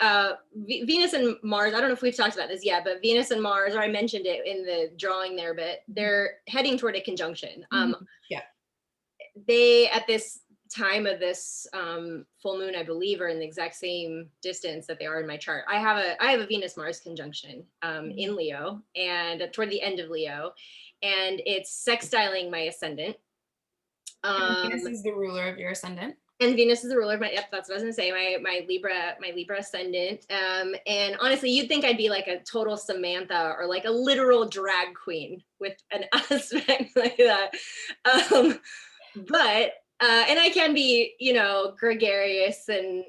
Venus and Mars. I don't know if we've talked about this yet, but Venus and Mars, or I mentioned it in the drawing there, but they're heading toward a conjunction. Yeah. They, at this time of this full moon, I believe, are in the exact same distance that they are in my chart. I have a Venus Mars conjunction in Leo, and toward the end of Leo, and it's sextiling my ascendant. Venus is the ruler of your ascendant. And Venus is the ruler of my, yep, that's what I was gonna say, my Libra ascendant. And honestly, you'd think I'd be like a total Samantha or like a literal drag queen with an aspect like that. But and I can be, gregarious and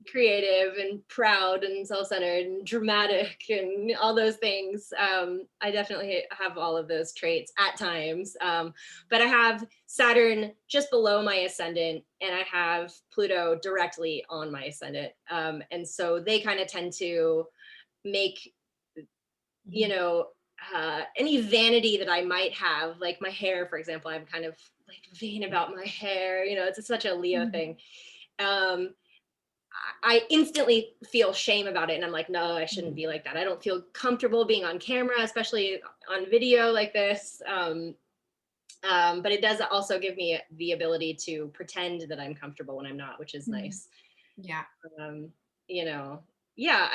creative and proud and self-centered and dramatic and all those things. I definitely have all of those traits at times, but I have Saturn just below my ascendant, and I have Pluto directly on my ascendant, and so they kind of tend to make any vanity that I might have, like my hair, for example. I'm kind of like vain about my hair, it's such a Leo thing. I instantly feel shame about it, and I'm like, no, I shouldn't be like that. I don't feel comfortable being on camera, especially on video like this. But it does also give me the ability to pretend that I'm comfortable when I'm not, which is nice. Yeah. Yeah,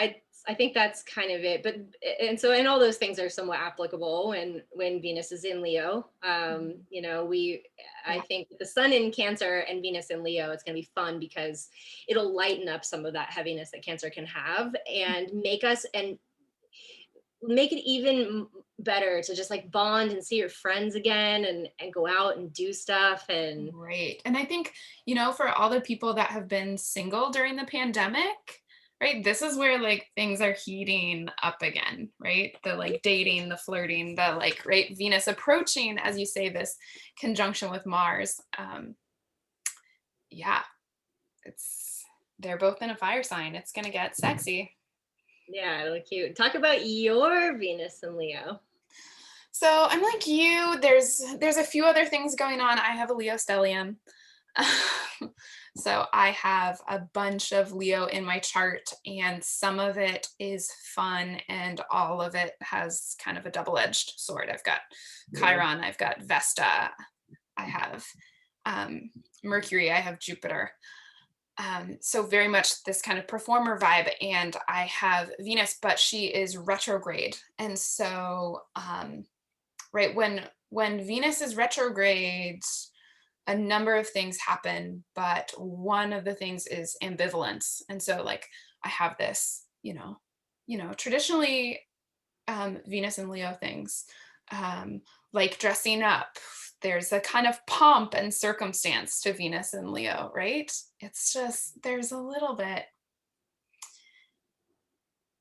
I think that's kind of it. But and all those things are somewhat applicable when Venus is in Leo. I think the Sun in Cancer and Venus in Leo, it's going to be fun because it'll lighten up some of that heaviness that Cancer can have and make us, and make it even better to just like bond and see your friends again and go out and do stuff. And Right. And I think, for all the people that have been single during the pandemic, right, this is where like things are heating up again, right? The like dating, the flirting, the like, right, Venus approaching, as you say, this conjunction with Mars. Yeah, they're both in a fire sign. It's gonna get sexy. yeah, really cute. Talk about your Venus and Leo. So I'm like you. There's a few other things going on. I have a Leo stellium. So I have a bunch of Leo in my chart, and some of it is fun, and all of it has kind of a double-edged sword. I've got Chiron, I've got Vesta, I have Mercury, I have Jupiter. So very much this kind of performer vibe, and I have Venus, but she is retrograde, and so right when Venus is retrograde, a number of things happen, but one of the things is ambivalence. And so like I have this, traditionally Venus and Leo things, like dressing up. There's a kind of pomp and circumstance to Venus and Leo, right? It's just, there's a little bit,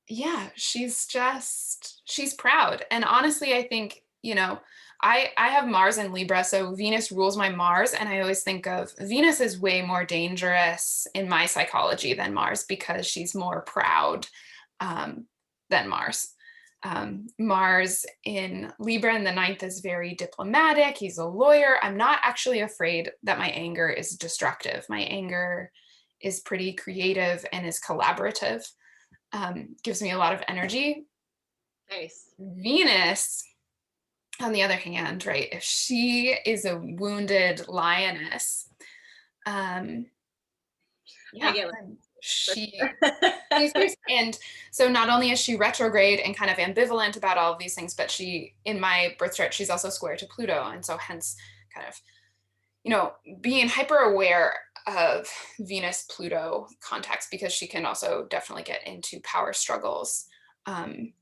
yeah, she's proud. And honestly, I think, I have Mars in Libra, so Venus rules my Mars, and I always think of Venus is way more dangerous in my psychology than Mars because she's more proud than Mars. Mars in Libra in the ninth is very diplomatic. He's a lawyer. I'm not actually afraid that my anger is destructive. My anger is pretty creative and is collaborative. Gives me a lot of energy. Nice. Venus, on the other hand, right, if she is a wounded lioness, yeah, she's and so not only is she retrograde and kind of ambivalent about all of these things, but she, in my birth chart, she's also square to Pluto, and so hence kind of, being hyper aware of Venus Pluto contacts, because she can also definitely get into power struggles, and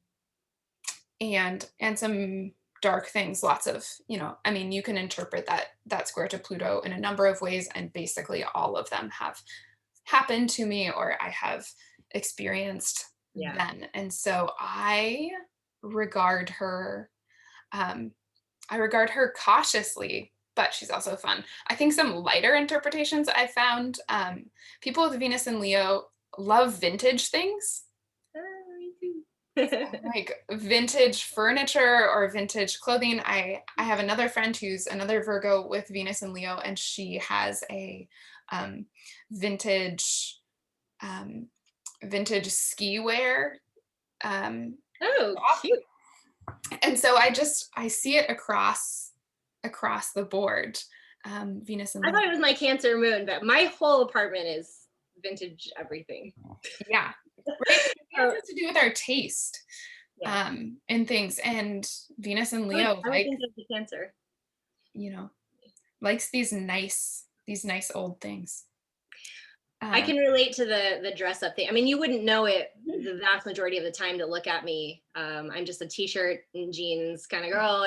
some dark things. Lots of, you can interpret that square to Pluto in a number of ways, and basically all of them have happened to me or I have experienced then. And so I regard her cautiously, but she's also fun. I think some lighter interpretations I found, people with Venus and Leo love vintage things. Like vintage furniture or vintage clothing. I have another friend who's another Virgo with Venus and Leo, and she has a vintage ski wear. Oh, cute. And so I see it across the board. Venus and I Leo. thought it was my Cancer moon, but my whole apartment is vintage everything. Yeah. Right? It has to do with our taste, and things. And Venus and Leo, I would think of the Cancer. Likes these nice old things. I can relate to the dress up thing. I mean, you wouldn't know it the vast majority of the time to look at me. I'm just a t-shirt and jeans kind of girl.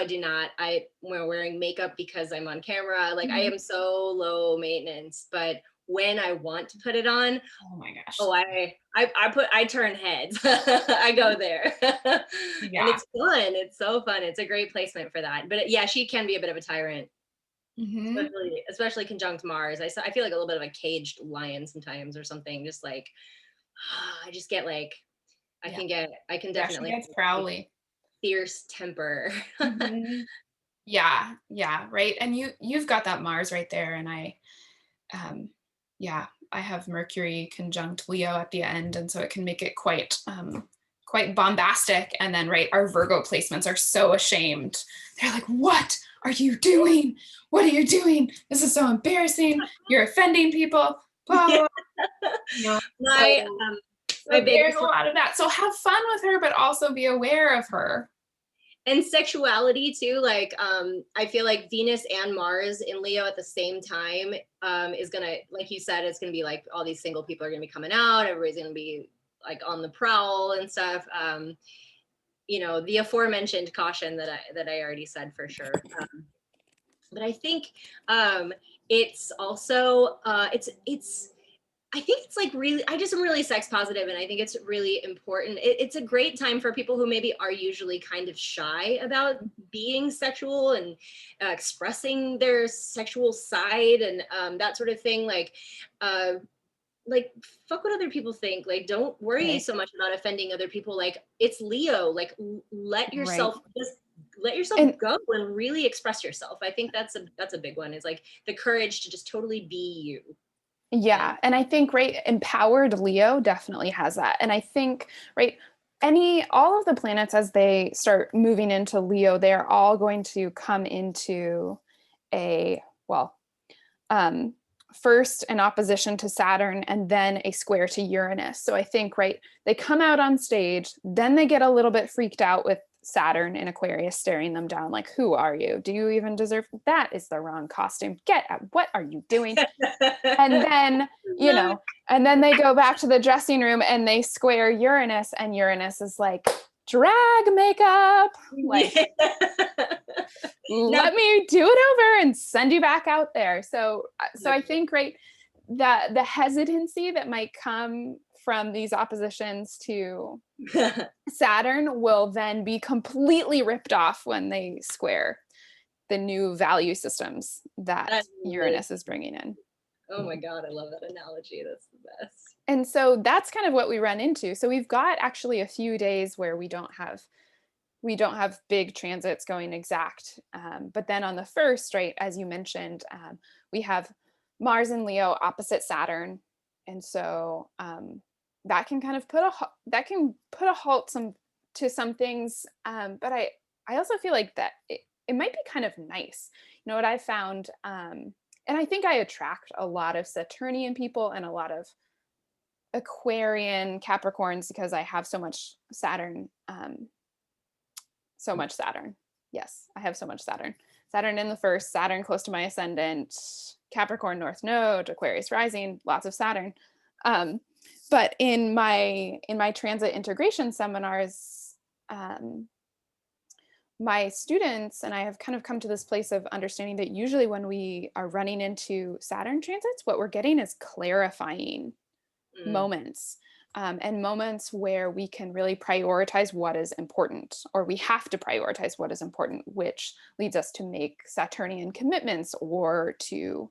I'm wearing makeup because I'm on camera. Like I am so low maintenance, but when I want to put it on, oh my gosh. Oh, I turn heads. I go there. And it's fun. It's so fun. It's a great placement for that. But yeah, she can be a bit of a tyrant. Especially conjunct Mars. I feel like a little bit of a caged lion sometimes or something. Just like I just get like I can definitely she gets prowly. Fierce temper. Yeah, right. And you've got that Mars right there, and I have Mercury conjunct Leo at the end, and so it can make it quite bombastic. And then right, our Virgo placements are so ashamed. They're like, what are you doing? What are you doing? This is so embarrassing. You're offending people. Blah, blah, blah. There's a lot of that. So have fun with her, but also be aware of her. And sexuality too. Like I feel like Venus and Mars in Leo at the same time is gonna, like you said, it's gonna be like all these single people are gonna be coming out. Everybody's gonna be like on the prowl and stuff. you know, the aforementioned caution that I already said for sure. But I think it's also it's I think it's like really, I just am really sex positive, and I think it's really important. It's a great time for people who maybe are usually kind of shy about being sexual and expressing their sexual side and that sort of thing. Uh, like fuck what other people think. Like, don't worry Right. so much about offending other people. Like, it's Leo. Like, let Right. yourself just let yourself And go and really express yourself. I think that's a big one. Is like the courage to just totally be you. And yeah, and I think, right, empowered Leo definitely has that. And I think, right, all of the planets as they start moving into Leo, they're all going to come into a, well, um, first an opposition to Saturn and then a square to Uranus. So I think, right, they come out on stage, then they get a little bit freaked out with Saturn in Aquarius staring them down like, who are you? Do you even deserve that? Is the wrong costume. Get out. What are you doing? And then, you love know, and then they go back to the dressing room and they square Uranus, and Uranus is like, drag makeup, like, it. Yeah. Now, let me do it over and send you back out there. So I think, right, that the hesitancy that might come from these oppositions to Saturn will then be completely ripped off when they square the new value systems that that really, Uranus is bringing in. oh my God, I love that analogy. That's the best. And so that's kind of what we run into. So we've got actually a few days where we don't have big transits going exact. But then on the first, right, as you mentioned, we have Mars and Leo opposite Saturn, and so that can kind of put a halt to some things. But I also feel like that it might be kind of nice. You know what I found, and I think I attract a lot of Saturnian people and a lot of Aquarian Capricorns because I have so much Saturn. So much Saturn. Yes, I have so much Saturn. Saturn in the first, Saturn close to my ascendant, Capricorn North Node, Aquarius rising, lots of Saturn. Um, but in my transit integration seminars, my students and I have kind of come to this place of understanding that usually when we are running into Saturn transits, what we're getting is clarifying Mm. moments, and moments where we can really prioritize what is important, or we have to prioritize what is important, which leads us to make Saturnian commitments or to,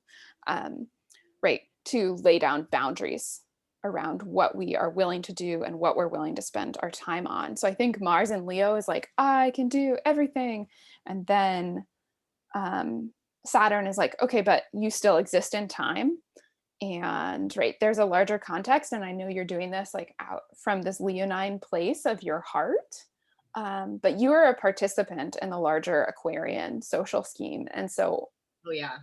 right, to lay down boundaries around what we are willing to do and what we're willing to spend our time on. So I think Mars and Leo is like, I can do everything. And then Saturn is like, okay, but you still exist in time, and right, there's a larger context, and I know you're doing this like out from this leonine place of your heart, but you are a participant in the larger Aquarian social scheme. And so, Oh yeah.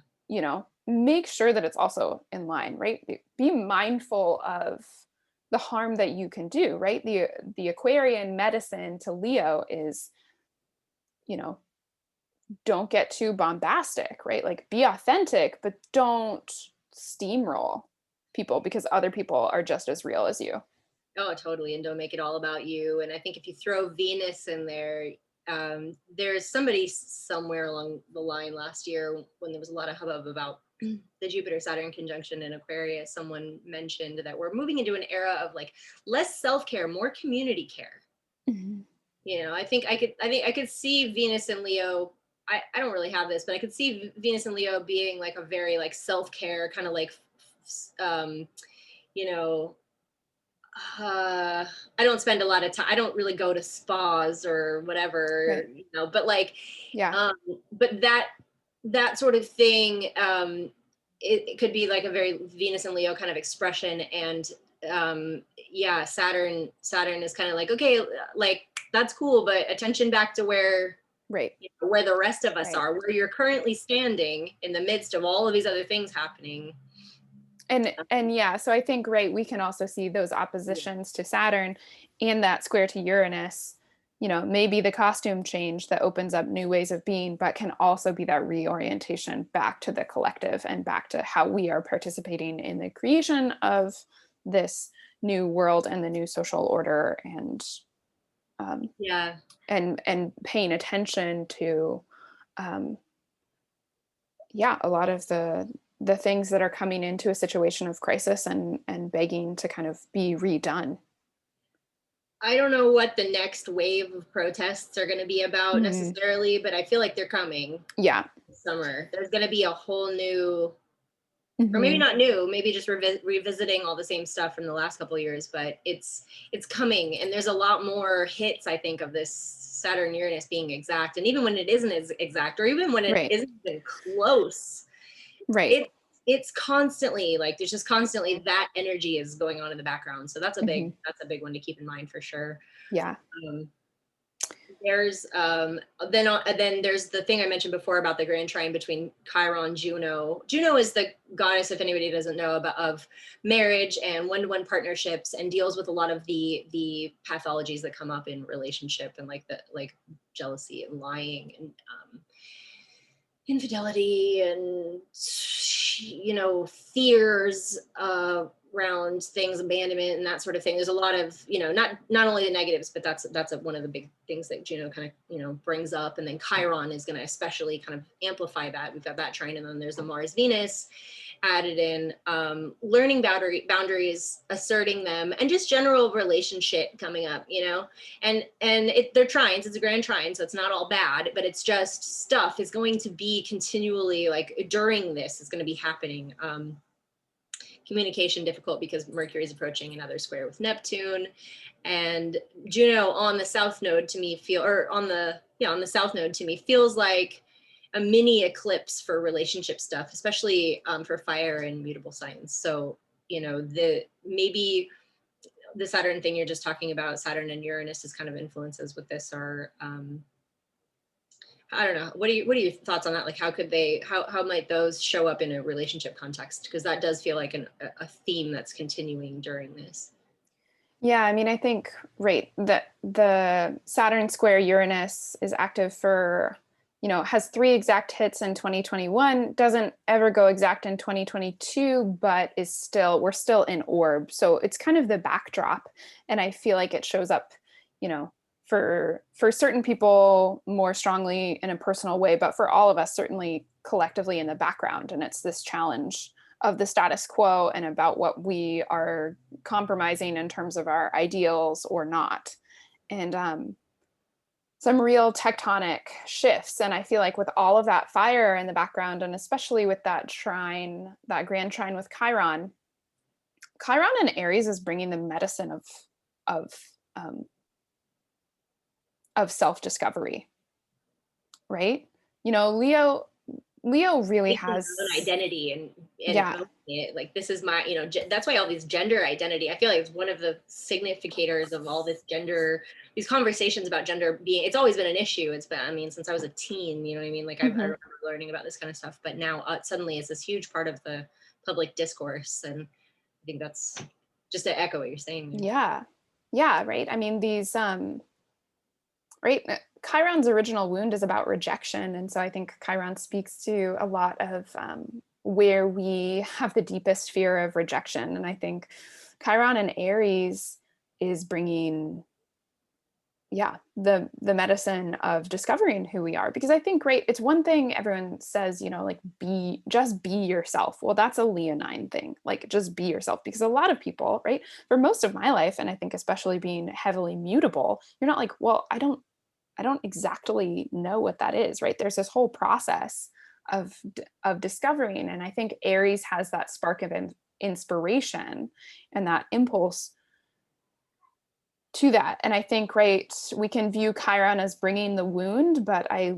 make sure that it's also in line, right? Be mindful of the harm that you can do, right? The Aquarian medicine to Leo is, you know don't get too bombastic, right? Like, be authentic, but don't steamroll people because other people are just as real as you. Oh, totally. And don't make it all about you. And I think if you throw Venus in there, there's somebody somewhere along the line last year when there was a lot of hubbub about the Jupiter Saturn conjunction in Aquarius. Someone mentioned that we're moving into an era of like less self care, more community care. Mhm. You know, I think I could see Venus and Leo. I don't really have this, but I could see Venus and Leo being like a very like self care kind of like, um, you know, I don't spend a lot of time. I don't really go to spas or whatever, Right. but like, Yeah. um, but that sort of thing, it could be like a very Venus and Leo kind of expression. And yeah, Saturn is kind of like, okay, like that's cool, but attention back to where Right. where the rest of us Right. are, where you're currently standing in the midst of all of these other things happening. And yeah, so I think, right, we can also see those oppositions to Saturn and that square to Uranus. Maybe the costume change that opens up new ways of being, but can also be that reorientation back to the collective and back to how we are participating in the creation of this new world and the new social order, and Yeah. and paying attention to, um, yeah, a lot of the things that are coming into a situation of crisis and begging to kind of be redone. I don't know what the next wave of protests are going to be about Mm, necessarily, but I feel like they're coming yeah. this summer. There's going to be a whole new, or maybe Hmm. not new, maybe just revisiting all the same stuff from the last couple of years, but it's coming, and there's a lot more hits, I think, of this Saturn Uranus being exact, and even when it isn't as exact, or even when it Right. isn't even close, Right. it it's constantly like there's just constantly that energy is going on in the background. So Hmm. that's a big one to keep in mind for sure. Yeah. Um, there's then there's the thing I mentioned before about the grand trine between Chiron, Juno. Juno is the goddess, if anybody doesn't know, about of marriage and one-to-one partnerships, and deals with a lot of the pathologies that come up in relationship, and like the like jealousy and lying and infidelity and fears around things, abandonment and that sort of thing. There's a lot of not only the negatives, but that's one of the big things that Juno kind of brings up. And then Chiron is going to especially kind of amplify that. We've got that trine, and then there's the Mars Venus added in, learning boundaries, asserting them, and just general relationship coming up, they're trines. It's a grand trine, so it's not all bad, but it's just stuff is going to be continually, like during this is going to be happening. Communication difficult because Mercury is approaching another square with Neptune, and Juno on the south node to me on the south node to me feels like a mini eclipse for relationship stuff, especially for fire and mutable signs. So the maybe the Saturn thing you're just talking about, Saturn and Uranus, is kind of influences with this are I don't know. What are your thoughts on that? Like, how might those show up in a relationship context? Because that does feel like a theme that's continuing during this. Yeah, I mean, I think, right, that the Saturn square Uranus is active for, has three exact hits in 2021, doesn't ever go exact in 2022, but we're still in orb. So it's kind of the backdrop. And I feel like it shows up, for certain people more strongly in a personal way, but for all of us, certainly collectively in the background. And it's this challenge of the status quo and about what we are compromising in terms of our ideals or not. And some real tectonic shifts. And I feel like with all of that fire in the background, and especially with that trine, that grand trine with Chiron in Aries is bringing the medicine of um, of self-discovery, right? Leo really Making has, your own identity and yeah. owning it. Like, this is my, that's why all these gender identity, I feel like it's one of the significators of all this gender, these conversations about gender being, it's always been an issue. It's been, I mean, since I was a teen, you know what I mean? Like, I Mhm. remember learning about this kind of stuff, but now suddenly it's this huge part of the public discourse. And I think that's just to echo what you're saying there. Yeah. Yeah, right. I mean, these right, Chiron's original wound is about rejection, and so I think Chiron speaks to a lot of where we have the deepest fear of rejection. And I think Chiron and Aries is bringing, yeah, the medicine of discovering who we are. Because I think, right, it's one thing everyone says, like, just be yourself. Well, that's a Leonine thing, like, just be yourself. Because a lot of people, right, for most of my life, and I think especially being heavily mutable, you're not like, well, I don't exactly know what that is, right? There's this whole process of discovering, and I think Aries has that spark of inspiration and that impulse to that. And I think, right, we can view Chiron as bringing the wound, but I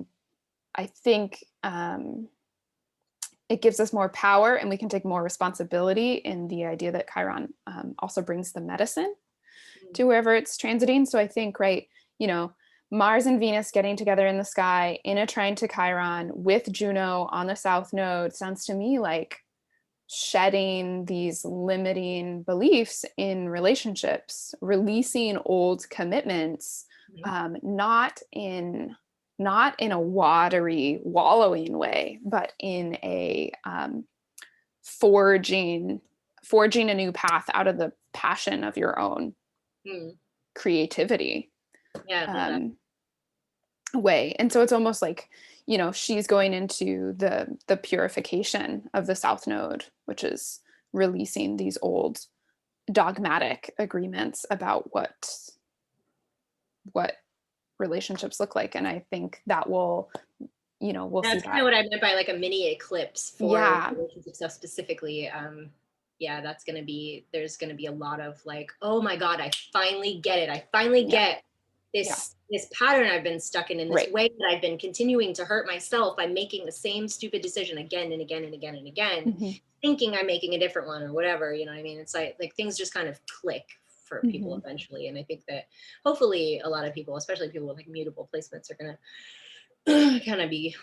think it gives us more power, and we can take more responsibility in the idea that Chiron also brings the medicine to wherever it's transiting. So I think, right, you know, Mars and Venus getting together in the sky in a trine to Chiron with Juno on the south node sounds to me like shedding these limiting beliefs in relationships, releasing old commitments, Mhm. not in a watery, wallowing way, but in a forging a new path out of the passion of your own Mm. creativity. Yeah. Way. And so it's almost like, she's going into the purification of the South Node, which is releasing these old dogmatic agreements about what relationships look like. And I think that we'll see That's kind of that. what I meant by like a mini eclipse for Yeah. relationship stuff specifically. Yeah, there's gonna be a lot of like, oh my God, I finally get it. I finally Yeah. get Yeah. this pattern I've been stuck in this Right. way that I've been continuing to hurt myself by making the same stupid decision again and again and again and again, Mm-hmm. thinking I'm making a different one or whatever, you know what I mean? It's like things just kind of click for people Mm-hmm. eventually. And I think that hopefully a lot of people, especially people with like mutable placements, are gonna kind of be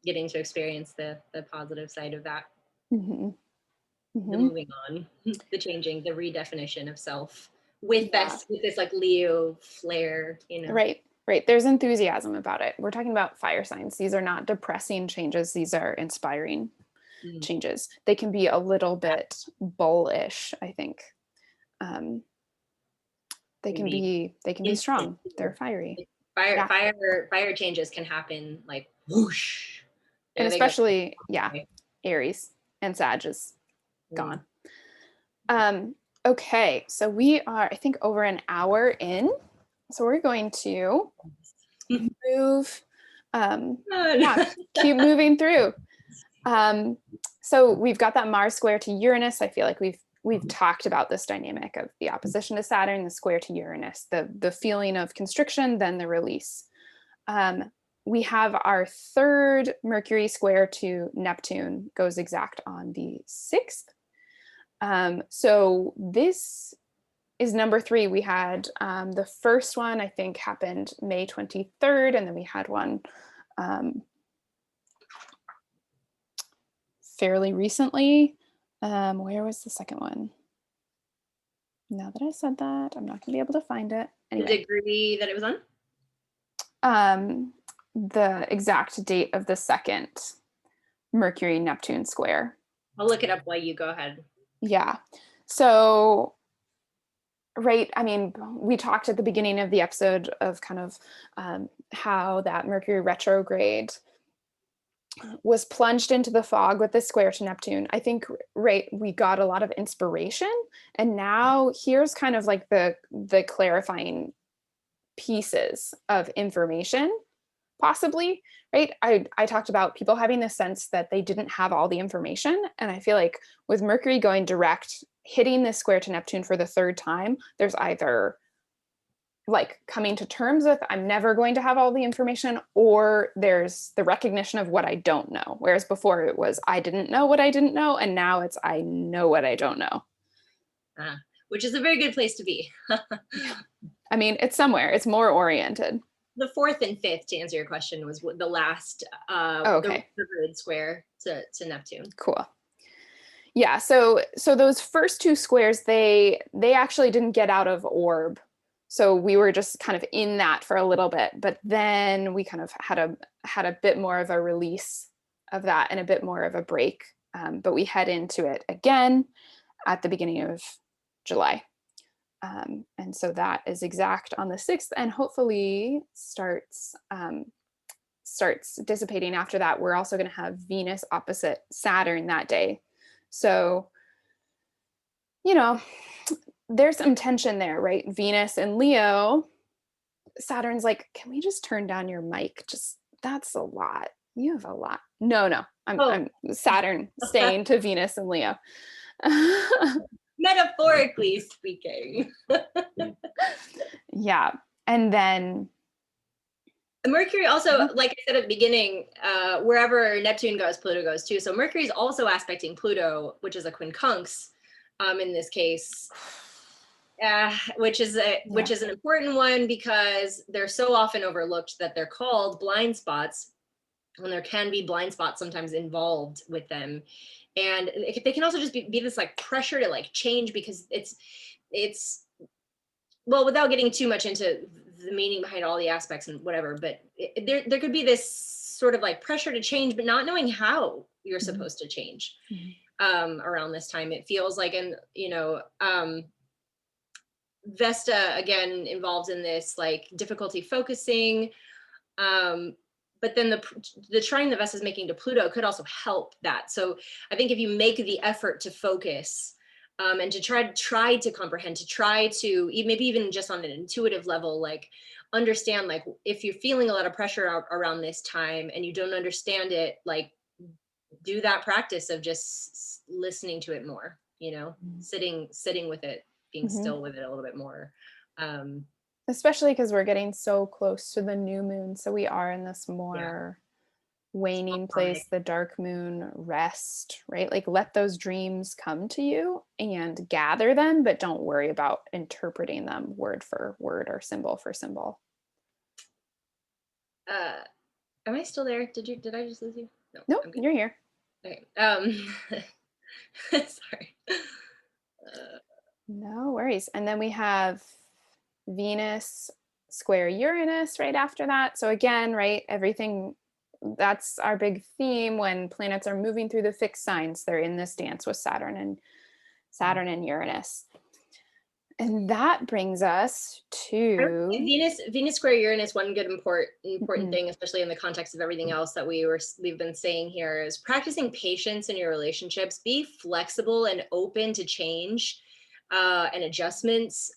getting to experience the positive side of that. Mm-hmm. The Mm-hmm. moving on, the changing, the redefinition of self with Yeah. this like Leo flair, Right. Right. There's enthusiasm about it. We're talking about fire signs. These are not depressing changes. These are inspiring changes. They can be a little bit bullish, I think. They can be instant. strong. They're fiery. Fire, Yeah. fire changes can happen like whoosh. And There they go. especially, yeah, Aries and Sag is gone. Okay, so we are, I think, over an hour in. So we're going to move, yeah, keep moving through. So we've got that Mars square to Uranus. I feel like we've talked about this dynamic of the opposition to Saturn, the square to Uranus, the feeling of constriction, then the release. We have our third Mercury square to Neptune goes exact on the 6th. So this is number 3. We had the first one, I think, happened May 23rd, and then we had one fairly recently. Where was the second one? Now that I said that, I'm not going to be able to find it. Anyway. The degree that it was on? The exact date of the second Mercury Neptune square. I'll look it up while you go ahead. Yeah. So, right, I mean, we talked at the beginning of the episode of kind of how that Mercury retrograde was plunged into the fog with the square to Neptune. I think, right, we got a lot of inspiration, and now here's kind of like the clarifying pieces of information, possibly, right? I talked about people having the sense that they didn't have all the information, and I feel like with Mercury going direct, hitting this square to Neptune for the 3rd time, there's either like coming to terms with I'm never going to have all the information, or there's the recognition of what I don't know. Whereas before it was I didn't know what I didn't know, and now it's I know what I don't know. Which is a very good place to be. Yeah. I mean, it's somewhere. It's more oriented. The 4th and 5th, to answer your question, was the last okay. the grid square to Neptune. Cool. Yeah, so those first 2 squares, they actually didn't get out of orb. So we were just kind of in that for a little bit, but then we kind of had a bit more of a release of that and a bit more of a break. But we head into it again at the beginning of July. And so that is exact on the 6th, and hopefully starts dissipating after that. We're also going to have Venus opposite Saturn that day. So, there's some tension there, right? Venus and Leo. Saturn's like, can we just turn down your mic? Just, that's a lot. You have a lot. No. I'm Saturn staying to Venus and Leo. Metaphorically speaking. Yeah. And then Mercury also, like I said at the beginning, wherever Neptune goes, Pluto goes too. So Mercury is also aspecting Pluto, which is a quincunx in this case, which is an important one because they're so often overlooked that they're called blind spots, when there can be blind spots sometimes involved with them. And they can also just be this like pressure to like change, because it's well, without getting too much into the meaning behind all the aspects and whatever, but there could be this sort of like pressure to change, but not knowing how you're supposed to change. Around this time, it feels like, and Vesta again involved in this like difficulty focusing. But then the trine that Vesta is making to Pluto could also help that. So I think if you make the effort to focus, and to try to comprehend, to try to maybe even just on an intuitive level, like understand, like if you're feeling a lot of pressure around this time and you don't understand it, like do that practice of just listening to it more, you know, sitting with it, being Mm-hmm. still with it a little bit more. Especially because we're getting so close to the new moon. So we are in this Yeah. more waning Shamanic. place, the dark moon, rest, right? Like let those dreams come to you and gather them, but don't worry about interpreting them word for word or symbol for symbol. Am I still there? Did I just lose you? No, Nope, I'm good. you're here. Okay. Sorry. No worries. And then we have Venus square Uranus right after that. So again, right, everything, that's our big theme when planets are moving through the fixed signs. They're in this dance with Saturn and Uranus. And that brings us to Venus square Uranus. One good important Mhm. thing, especially in the context of everything else that we've been saying here, is practicing patience in your relationships. Be flexible and open to change and adjustments.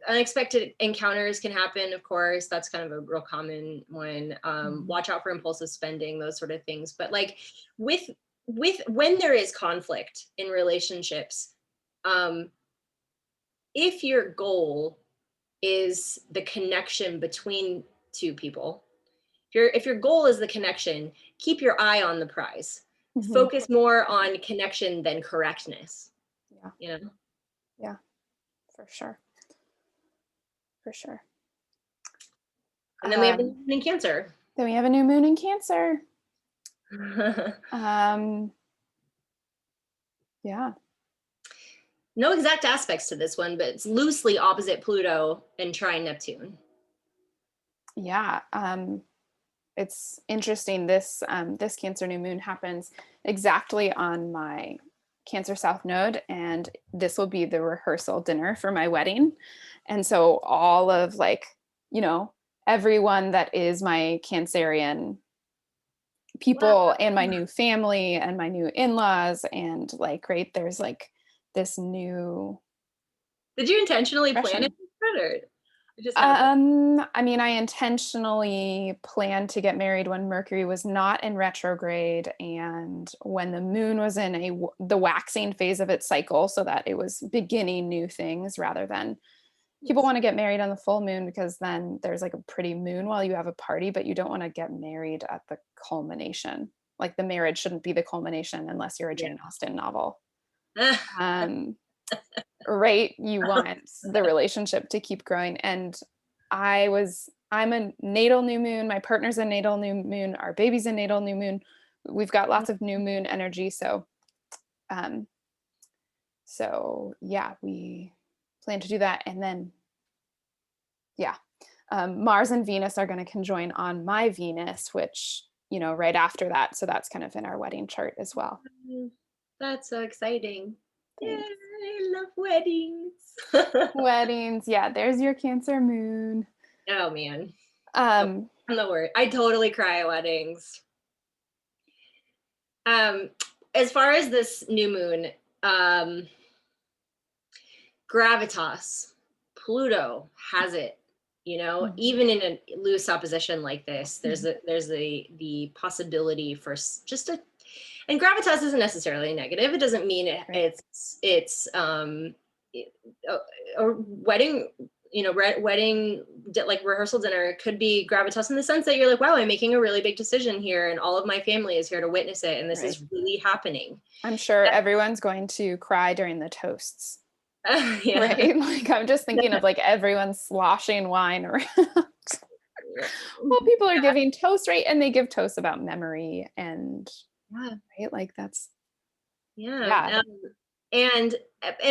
Unexpected encounters can happen, of course. That's kind of a real common one. Watch out for impulsive spending, those sort of things. But like with when there is conflict in relationships, if your goal is the connection between two people, if your goal is the connection, keep your eye on the prize. Mhm. Focus more on connection than correctness. Yeah, You know. yeah, for sure. For sure. And then we have the Um, moon in Cancer. then we have a new moon in Cancer. Um, yeah. No exact aspects to this one, but it's loosely opposite Pluto and trine Neptune. Yeah. It's interesting. This Cancer new moon happens exactly on my Cancer South node, and this will be the rehearsal dinner for my wedding. And so all of like, you know, everyone that is my Cancerian Wow. people and my new family and my new in-laws and like right there's like this new Did you intentionally plan it, expression. or it just happened? I mean, I intentionally planned to get married when Mercury was not in retrograde and when the moon was in the waxing phase of its cycle, so that it was beginning new things rather than people want to get married on the full moon because then there's like a pretty moon while you have a party, but you don't want to get married at the culmination. Like the marriage shouldn't be the culmination unless you're a Yeah. Jane Austen novel. Right? You want the relationship to keep growing. And I'm a natal new moon. My partner's a natal new moon. Our baby's a natal new moon. We've got lots of new moon energy. Um, so yeah, we plan to do that. And then, yeah, Mars and Venus are going to conjoin on my Venus, which, you know, right after that. So that's kind of in our wedding chart as well. That's so exciting. Yeah, Thanks. I love weddings. Weddings. Yeah, there's your Cancer moon. Oh man. Um, I'm the word. I totally cry at weddings. Um, as far as this new moon, um, gravitas, Pluto has it. You know, even in a loose opposition like this, there's the possibility for just a, and gravitas isn't necessarily negative. It doesn't mean right. it's a wedding, you know, wedding like rehearsal dinner could be gravitas in the sense that you're like, wow, I'm making a really big decision here and all of my family is here to witness it and this Right. is really happening. I'm sure everyone's going to cry during the toasts. Yeah. Right. Like I'm just thinking of like everyone sloshing wine around. Well, people are giving toast, right? And they give toasts about memory and Yeah. right, like that's Yeah. yeah. And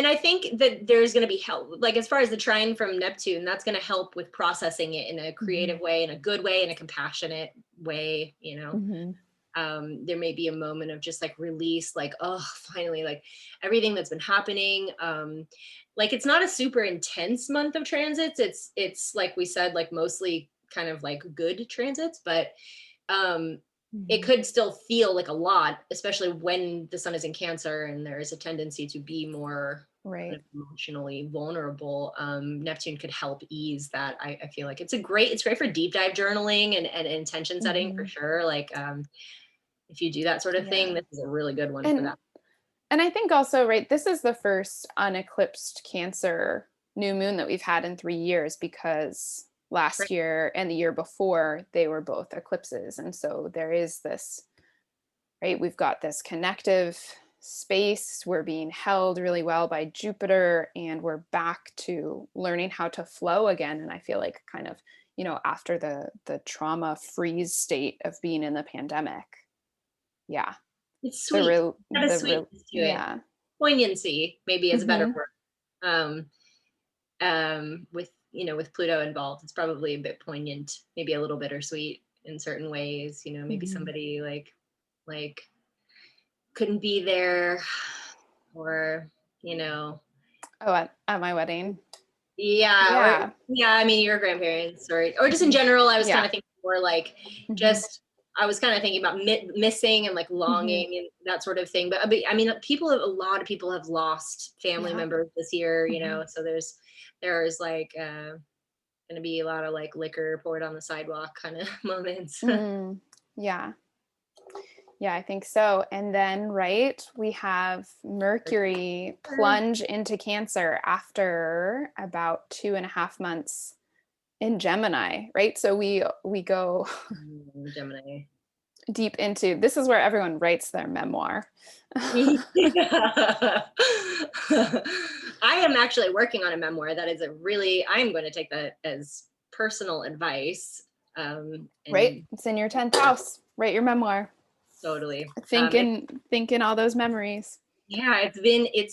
I think that there's going to be help, like as far as the trine from Neptune, that's going to help with processing it in a creative way, in a good way, in a compassionate way, you know. Mm-hmm. there may be a moment of just like release, like, oh, finally, like everything that's been happening. Like it's not a super intense month of transits. It's like we said, like mostly kind of like good transits, but um it Mhm. could still feel like a lot, especially when the sun is in Cancer and there is a tendency to be more kind Right. of emotionally vulnerable. Neptune could help ease that. I feel like it's great for deep dive journaling and intention setting for Mhm. sure. Like if you do that sort of thing, Yeah. this is a really good one for And that. and I think also, right, this is the first uneclipsed Cancer new moon that we've had in 3 years because Right. last year and the year before they were both eclipses. And so there is this, right, we've got this connective space. We're being held really well by Jupiter and we're back to learning how to flow again. And I feel like kind of, after the trauma freeze state of being in the pandemic. Yeah. It's The sweet. real Got a the real sweetness to it. yeah. Poignancy, maybe is a better Mhm. word. Um, with with Pluto involved, it's probably a bit poignant, maybe a little bittersweet in certain ways. Maybe Mhm. somebody like couldn't be there, or you know, Oh, at my wedding? yeah, or Yeah. yeah. I mean, your grandparents, or just in Mhm. general. I was kind Yeah. of thinking more like Mhm. just. I was kind of thinking about missing and like Mhm. longing and that sort of thing. But I mean, a lot of people have lost family Yeah. members this year. Mhm. So there's like going to be a lot of like liquor poured on the sidewalk kind of moments. Mm. Yeah. Yeah, I think so. And then, right, we have Mercury plunge into Cancer after about 2.5 months in Gemini, right? So we go Gemini. deep into this is where everyone writes their memoir. Yeah. I am actually working on a memoir that is I'm going to take that as personal advice. Right? And It's in your 10th house. Write your memoir. totally. Think in all those memories. Yeah, it's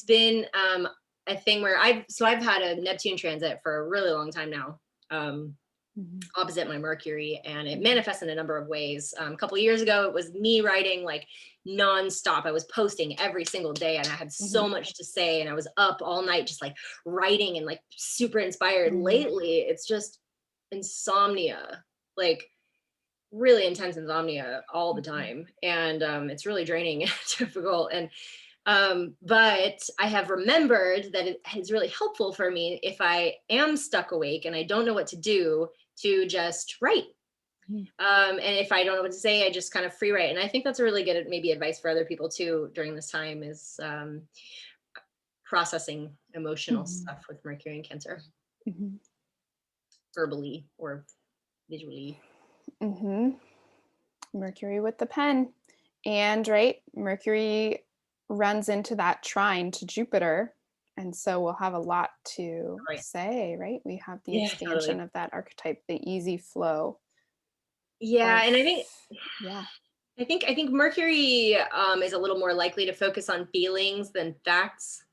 been a thing where I've had a Neptune transit for a really long time now. Um, Mhm. Opposite my Mercury, and it Mhm. manifests in a number of ways. A couple of years ago, it was me writing like nonstop. I was posting every single day, and I had so Mhm. much to say, and I was up all night just like writing and like super inspired. Mhm. Lately, it's just insomnia, like really intense insomnia all the Mhm. time, and it's really draining and difficult. And but I have remembered that it is really helpful for me if I am stuck awake and I don't know what to do to just write. Mhm. And if I don't know what to say, I just kind of free write. And I think that's a really good maybe advice for other people too during this time is processing emotional Mhm. stuff with Mercury and Cancer, Mhm. verbally or visually. Mhm. Mercury with the pen. And right, Mercury runs into that trine to Jupiter. And so we'll have a lot to Right. say, right? We have the Yeah, expansion totally. of that archetype, the easy flow Yeah, of, and yeah. I think Mercury is a little more likely to focus on feelings than facts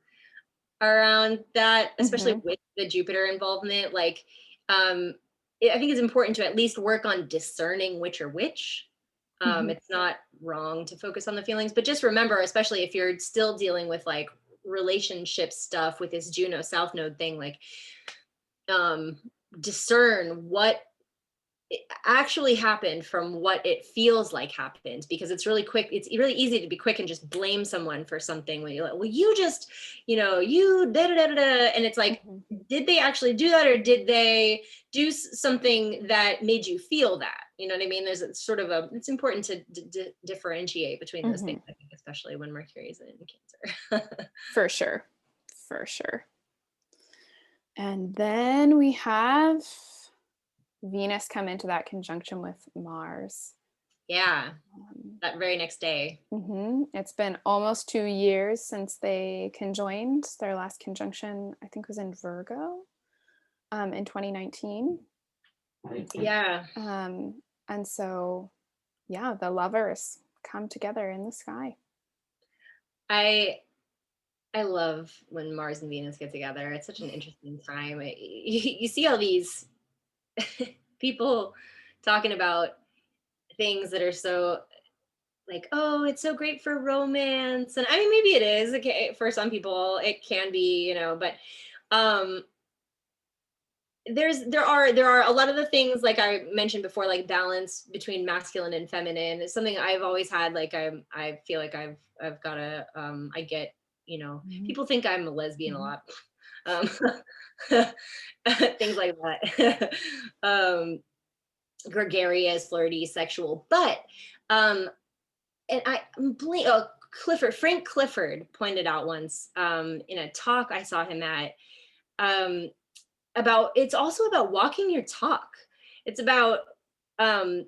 around that, especially Hmm. with the Jupiter involvement. Like, I think it's important to at least work on discerning which are which. Hmm. It's not wrong to focus on the feelings, but just remember, especially if you're still dealing with like relationship stuff with this Juno South Node thing, like um, discern what it actually happened from what it feels like happened, because it's really easy to be quick and just blame someone for something when you're like, well, you just you da da da da da, and it's like, Hmm. did they actually do that, or did they do something that made you feel that? You know what I mean? There's a sort of it's important to differentiate between those Hmm. things, I think, especially when Mercury is in Cancer. For sure. For sure. And then we have Venus come into that conjunction with Mars. Yeah, Um, that very next day. It's been almost 2 years since they conjoined. Their last conjunction, I think, was in Virgo in 2019. Yeah, And so, yeah, the lovers come together in the sky. I I love when Mars and Venus get together. It's such an interesting time. You see all these people talking about things that are so like, oh, it's so great for romance. And I mean, maybe it is, okay, for some people it can be, but um there are a lot of the things, like I mentioned before, like balance between masculine and feminine is something I've always had. Like I feel like I've got to I get, Mhm. people think I'm a lesbian a Mhm. lot. um Things like that. um Gregarious, flirty, sexual, but um and Frank Clifford pointed out once, in a talk I saw him at, um about, it's also about walking your talk. It's about, um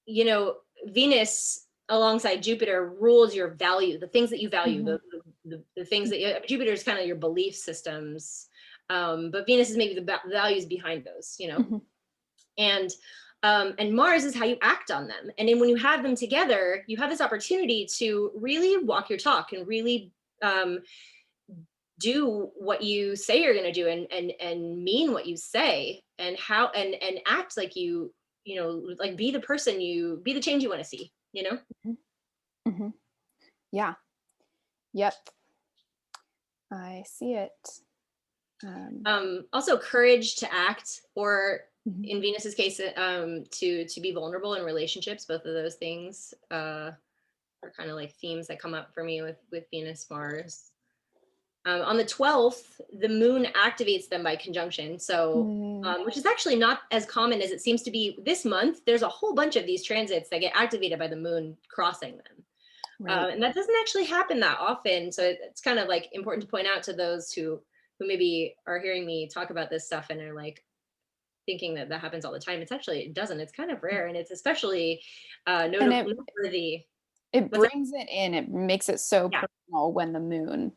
you know Venus alongside Jupiter rules your value, the things that you value, Mhm. the things that Jupiter is kind of your belief systems, but Venus is maybe the values behind those, Mhm. and Mars is how you act on them. And then when you have them together, you have this opportunity to really walk your talk and really, um, do what you say you're going to do, and mean what you say, and how, and act like like be the person, be the change you want to see. Mhm. Mhm. Yeah. Yep. I see it. Um, Also courage to act, or mhm. in Venus's case, to be vulnerable in relationships. Both of those things are kind of like themes that come up for me with Venus Mars. On the 12th, the moon activates them by conjunction. So, Mm, which is actually not as common as it seems to be this month. There's a whole bunch of these transits that get activated by the moon crossing them. right. And that doesn't actually happen that often. So it's kind of like important to point out to those who maybe are hearing me talk about this stuff and are like thinking that that happens all the time. It doesn't. It's kind of rare, and it's especially And noteworthy. it What's that? brings it in, it makes it so Yeah. personal when the moon,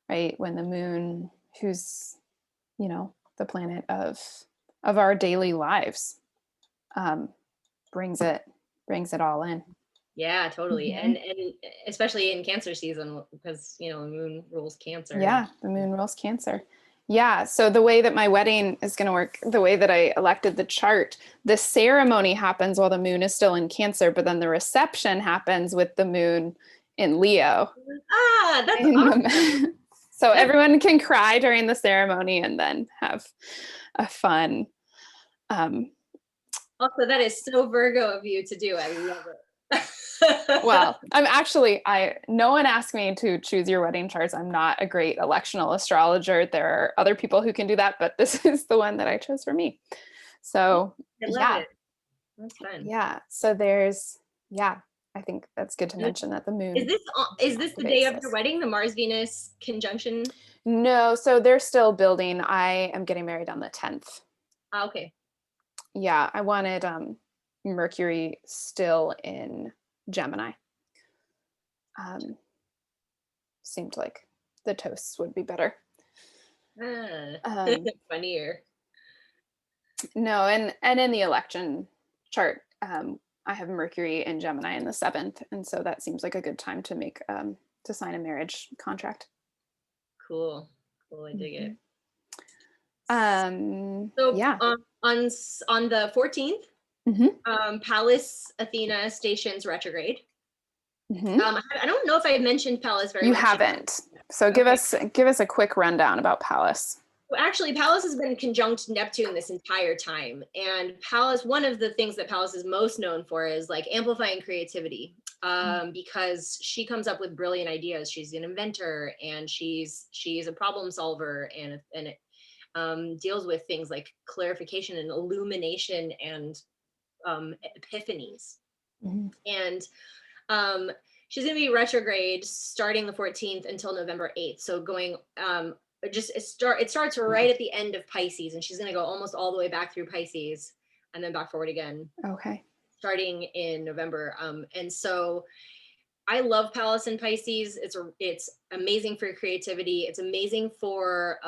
right? When the moon, who's, the planet of our daily lives, um, brings it brings it all in. Yeah, totally. Mhm. And especially in Cancer season, because the moon rules Cancer. Yeah, the moon rules Cancer. Yeah, so the way that my wedding is going to work, the way that I elected the chart, the ceremony happens while the moon is still in Cancer, but then the reception happens with the moon in Leo. Ah, that's In awesome. so That's everyone can cry during the ceremony and then have a fun. Um, also, that is so Virgo of you to do. I love well, it. I'm actually I no one asked me to choose your wedding charts. I'm not a great electional astrologer. There are other people who can do that, but this is the one that I chose for me. So I love yeah, it. That's fun. yeah. So there's yeah. I think that's good to And mention that the Is moon this is this the day activates of your this. wedding, the Mars Venus conjunction? No, so they're still building. I am getting married on the 10th. Ah, okay. Yeah, I wanted Mercury still in Gemini. Um, seemed like the toasts would be better. Ah, Um, funnier. no, and in the election chart, I have Mercury in Gemini in the 7th, and so that seems like a good time to make to sign a marriage contract. Cool. Cool. I dig Mhm. it. So Yeah. on the 14th, Hmm. Pallas Athena stations retrograde. Hmm. I don't know if I mentioned Pallas very You much. haven't. So Okay. give us a quick rundown about Pallas. Well, actually, Pallas has been conjunct Neptune this entire time. And Pallas, one of the things that Pallas is most known for is like amplifying creativity, because she comes up with brilliant ideas. She's an inventor, and she's a problem solver, and it deals with things like clarification and illumination and epiphanies. Mhm. And um, she's going to be retrograde starting the 14th until November 8th. So going, it starts right at the end of Pisces, and she's going to go almost all the way back through Pisces and then back forward again, Okay. starting in November. And so I love Pallas in Pisces. It's amazing for creativity. It's amazing for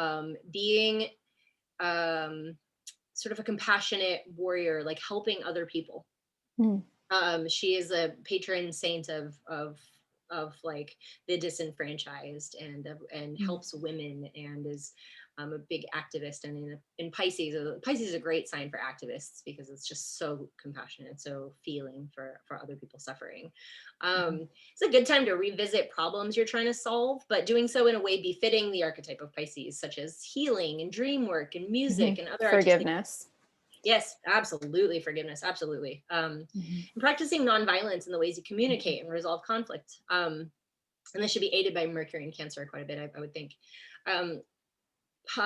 being um, sort of a compassionate warrior, like helping other people. Mm. She is a patron saint of like the disenfranchised, and Mm. helps women, and is a big activist, and in Pisces is a great sign for activists because it's just so compassionate, so feeling for other people suffering. It's a good time to revisit problems you're trying to solve, but doing so in a way befitting the archetype of Pisces, such as healing and dream work and music and other artistic. Forgiveness. Yes, absolutely. Forgiveness. Absolutely. And practicing nonviolence in the ways you communicate and resolve conflict. And this should be aided by Mercury in Cancer quite a bit, I would think.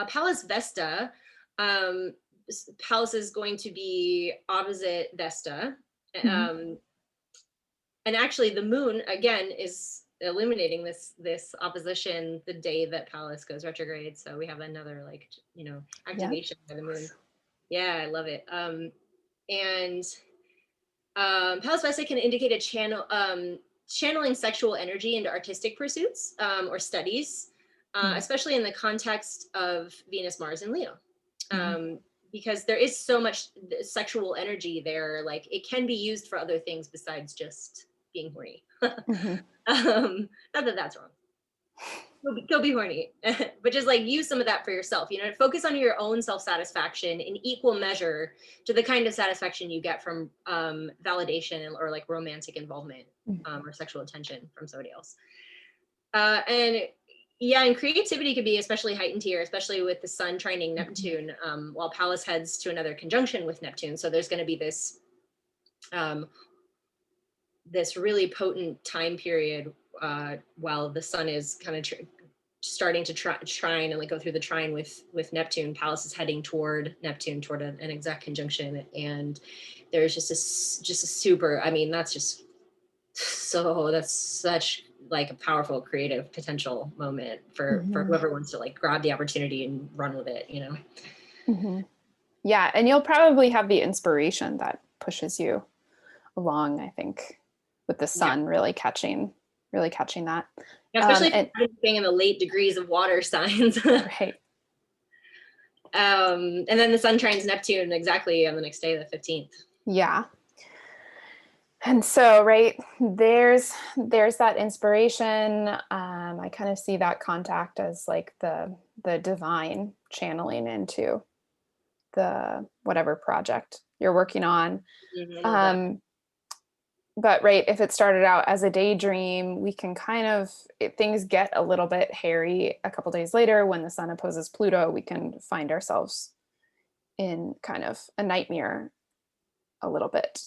Pallas Vesta, Pallas is going to be opposite Vesta. And actually the moon, again, is illuminating this opposition the day that Pallas goes retrograde. So we have another, like, activation by the moon. Yeah, I love it. And Pallas Vesta can indicate a channeling sexual energy into artistic pursuits or studies, especially in the context of Venus, Mars, and Leo. Because there is so much sexual energy there, like it can be used for other things besides just being horny. Not that that's wrong. Go be horny, but just like use some of that for yourself, focus on your own self-satisfaction in equal measure to the kind of satisfaction you get from validation or like romantic involvement or sexual attention from somebody else. And creativity could be especially heightened here, especially with the sun trining Neptune, while Pallas heads to another conjunction with Neptune. So there's going to be this this really potent time period while the sun is kind of starting to trine and like go through the trine with Neptune. Pallas is heading toward Neptune, toward an exact conjunction, and there's just a super. I mean, that's such like a powerful creative potential moment for whoever wants to like grab the opportunity and run with it. Yeah, and you'll probably have the inspiration that pushes you along, I think, with the sun really catching that. Yeah, especially if you're being in the late degrees of water signs. Right. And then the sun trines Neptune exactly on the next day, the 15th. Yeah. And so, right, there's that inspiration. I kind of see that contact as like the divine channeling into the whatever project you're working on. But right, if it started out as a daydream, we can things get a little bit hairy a couple days later when the sun opposes Pluto. We can find ourselves in kind of a nightmare a little bit.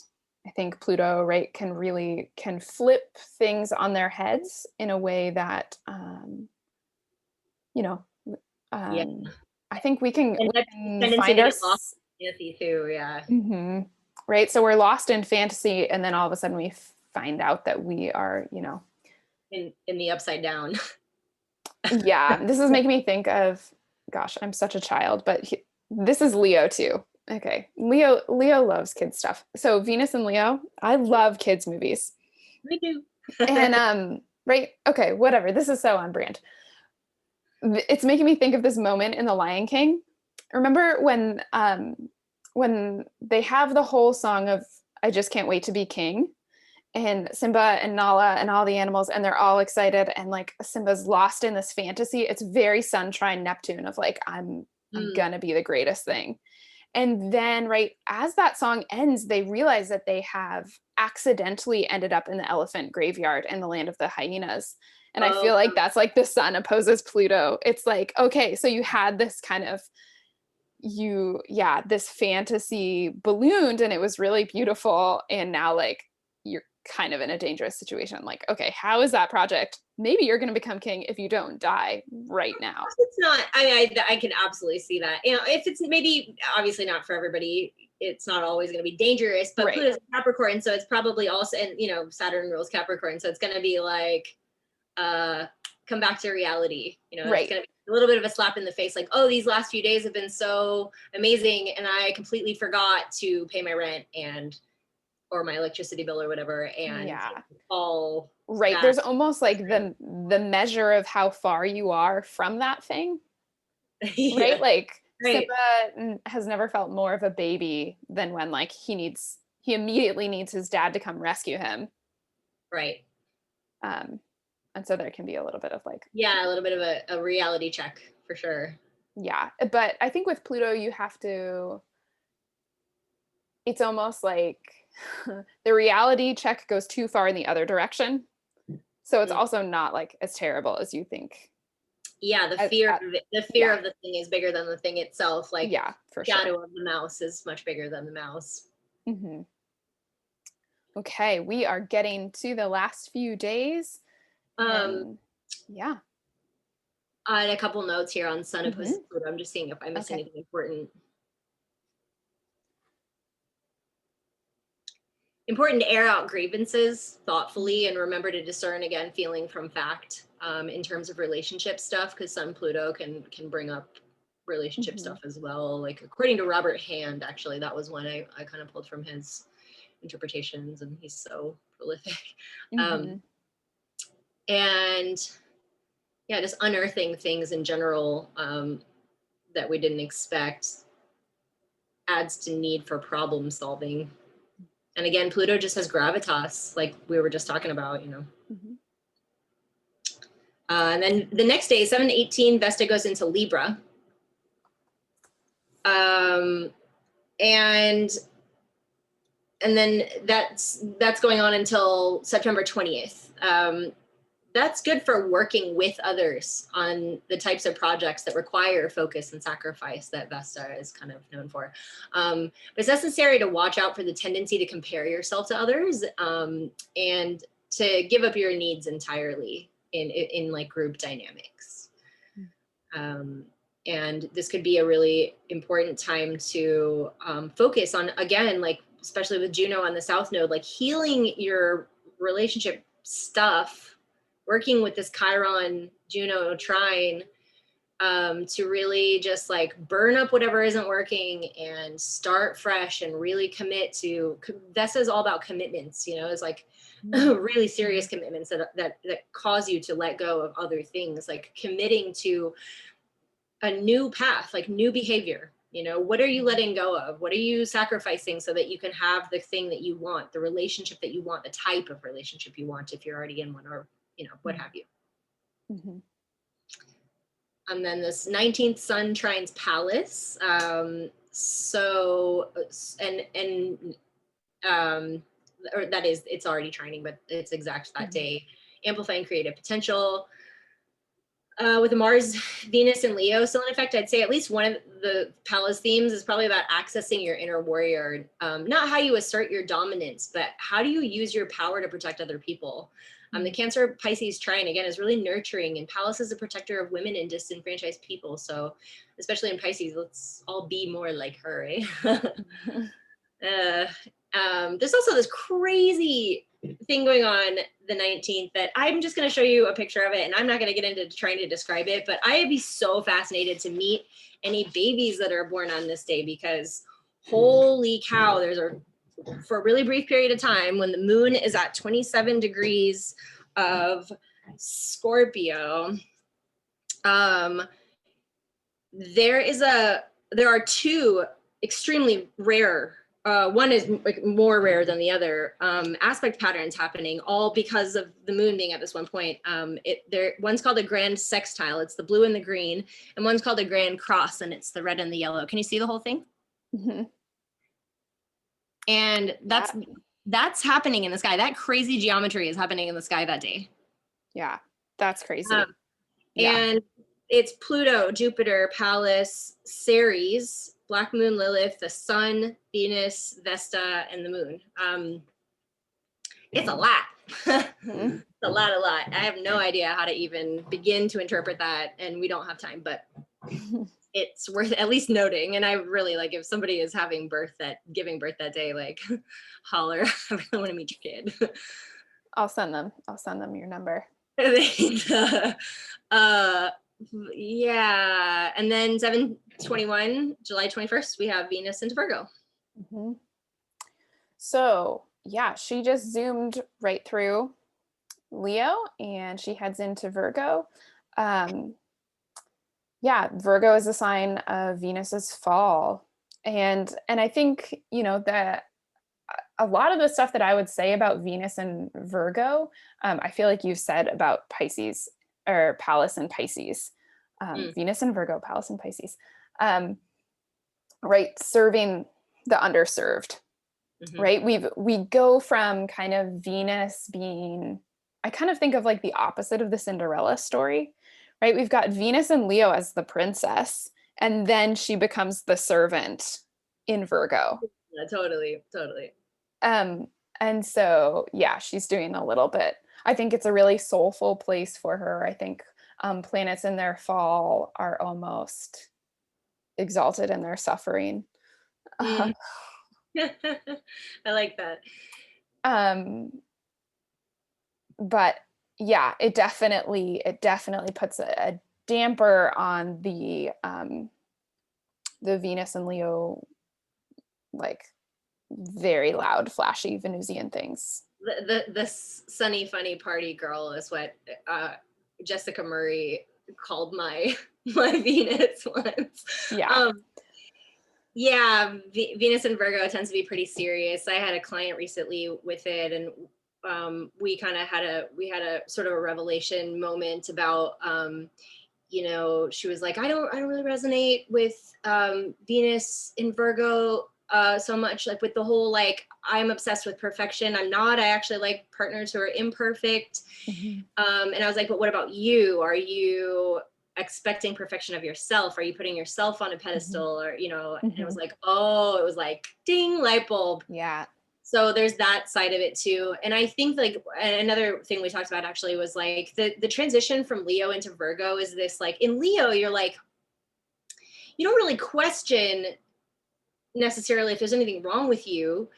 I think Pluto, right, can flip things on their heads in a way that, I think we can find ourselves too. Yeah. Right. So we're lost in fantasy, and then all of a sudden we find out that we are, in the upside down. Yeah. This is making me think of, gosh, I'm such a child, but this is Leo too. Okay. Leo loves kids stuff. So Venus and Leo, I love kids movies. Me too. And right. Okay. Whatever. This is so on brand. It's making me think of this moment in The Lion King. Remember when they have the whole song of I just can't wait to be king, and Simba and Nala and all the animals, and they're all excited, and like Simba's lost in this fantasy. It's very sun trine Neptune of like, I'm gonna be the greatest thing. And then right as that song ends, they realize that they have accidentally ended up in the elephant graveyard in the land of the hyenas. And I feel like that's like the sun opposes Pluto. It's like, okay, so you had this kind of this fantasy ballooned and it was really beautiful, and now like you're kind of in a dangerous situation. Like, okay, how is that project? Maybe you're going to become king if you don't die right now. It's not. I can absolutely see that. If it's maybe obviously not for everybody, it's not always going to be dangerous. But Pluto's Capricorn, so it's probably also, and Saturn rules Capricorn, so it's going to be like, come back to reality. It's going to be a little bit of a slap in the face, like, oh, these last few days have been so amazing, and I completely forgot to pay my rent or my electricity bill or whatever, and all right. There's almost like the measure of how far you are from that thing. Right? Like Simba has never felt more of a baby than when like he immediately needs his dad to come rescue him. Right. And so there can be a little bit of like, a little bit of a reality check for sure. Yeah. But I think with Pluto, you have to, it's almost like the reality check goes too far in the other direction. So it's Mm. also not like as terrible as you think. Yeah, the fear Yeah. of the thing is bigger than the thing itself. Like Yeah, for sure. shadow of the mouse is much bigger than the mouse. Hmm. Okay, we are getting to the last few days. Um, And yeah. I had a couple notes here on Sun opposite Hmm. Pluto. I'm just seeing if I miss Okay. anything important. Important to air out grievances thoughtfully and remember to discern again feeling from fact in terms of relationship stuff, because Sun Pluto can bring up relationship Hmm. stuff as well. Like according to Robert Hand, actually, that was one I kind of pulled from his interpretations, and he's so prolific. Hmm. And yeah, just unearthing things in general that we didn't expect adds to need for problem solving. And again, Pluto just has gravitas, like we were just talking about, you know. Hmm. And then the next day, 7-18, Vesta goes into Libra. Um, and and then that's going on until September 20th. That's good for working with others on the types of projects that require focus and sacrifice that Vesta is kind of known for. But it's necessary to watch out for the tendency to compare yourself to others and to give up your needs entirely in like group dynamics. And this could be a really important time to focus on, again, like especially with Juno on the South Node, like healing your relationship stuff, working with this Chiron Juno trine to really just like burn up whatever isn't working and start fresh and really commit to. Vesta is all about commitments, you know, it's like really serious commitments that cause you to let go of other things, like committing to a new path, like new behavior. You know, what are you letting go of? What are you sacrificing so that you can have the thing that you want, the relationship that you want, the type of relationship you want if you're already in one, or, you know, what have you. Hmm. And then this 19th Sun trines Pallas. Um, or that is, it's already trining, but it's exact that day. Amplifying creative potential. With Mars, Venus, and Leo still in effect, I'd say at least one of the Pallas themes is probably about accessing your inner warrior. Not how you assert your dominance, but how do you use your power to protect other people? The Cancer Pisces trine, again, is really nurturing, and Pallas is a protector of women and disenfranchised people. So especially in Pisces, let's all be more like her, eh? There's also this crazy thing going on the 19th that I'm just going to show you a picture of it, and I'm not going to get into trying to describe it, but I'd be so fascinated to meet any babies that are born on this day, because holy cow, for a really brief period of time when the moon is at 27 degrees of Scorpio, there are two extremely rare, one is like more rare than the other, aspect patterns happening, all because of the moon being at this one point. One's called a grand sextile, it's the blue and the green, and one's called a grand cross, and it's the red and the yellow. Can you see the whole thing? Hmm. And that's happening in the sky. That crazy geometry is happening in the sky that day. Yeah, that's crazy. Yeah. And it's Pluto, Jupiter, Pallas, Ceres, Black Moon, Lilith, the Sun, Venus, Vesta, and the Moon. It's a lot. Mhm. It's a lot. I have no idea how to even begin to interpret that, and we don't have time, but it's worth at least noting. And I really, like, if somebody is giving birth that day, like holler. I really want to meet your kid. I'll send them your number. Yeah, and then 7/21, July 21st, we have Venus into Virgo. Hmm. So yeah, she just zoomed right through Leo and she heads into Virgo. Um, yeah, Virgo is a sign of Venus's fall. And I think, that a lot of the stuff that I would say about Venus and Virgo, I feel like you've said about Pisces or Pallas and Pisces. Venus in Virgo, Palace in Pisces, right? Serving the underserved, right? We go from kind of Venus being, I kind of think of like the opposite of the Cinderella story, right? We've got Venus and Leo as the princess, and then she becomes the servant in Virgo. Yeah, totally, totally. And so, yeah, she's doing a little bit. I think it's a really soulful place for her. I think planets in their fall are almost exalted in their suffering. Mm. I like that. Um, but yeah, it definitely puts a damper on the Venus and Leo, like very loud, flashy Venusian things. The sunny funny party girl is what Jessica Murray called my my Venus once. Yeah. Yeah, Venus and Virgo tends to be pretty serious. I had a client recently with it, and we kind of had a sort of a revelation moment about she was like, I don't really resonate with Venus in Virgo so much, like with the whole like I'm obsessed with perfection. I'm not. I actually like partners who are imperfect. And I was like, but what about you? Are you expecting perfection of yourself? Are you putting yourself on a pedestal? Or and it was like, oh, it was like ding, light bulb. Yeah. So there's that side of it too. And I think like another thing we talked about actually was like the transition from Leo into Virgo is this, like in Leo, you're like, you don't really question necessarily if there's anything wrong with you.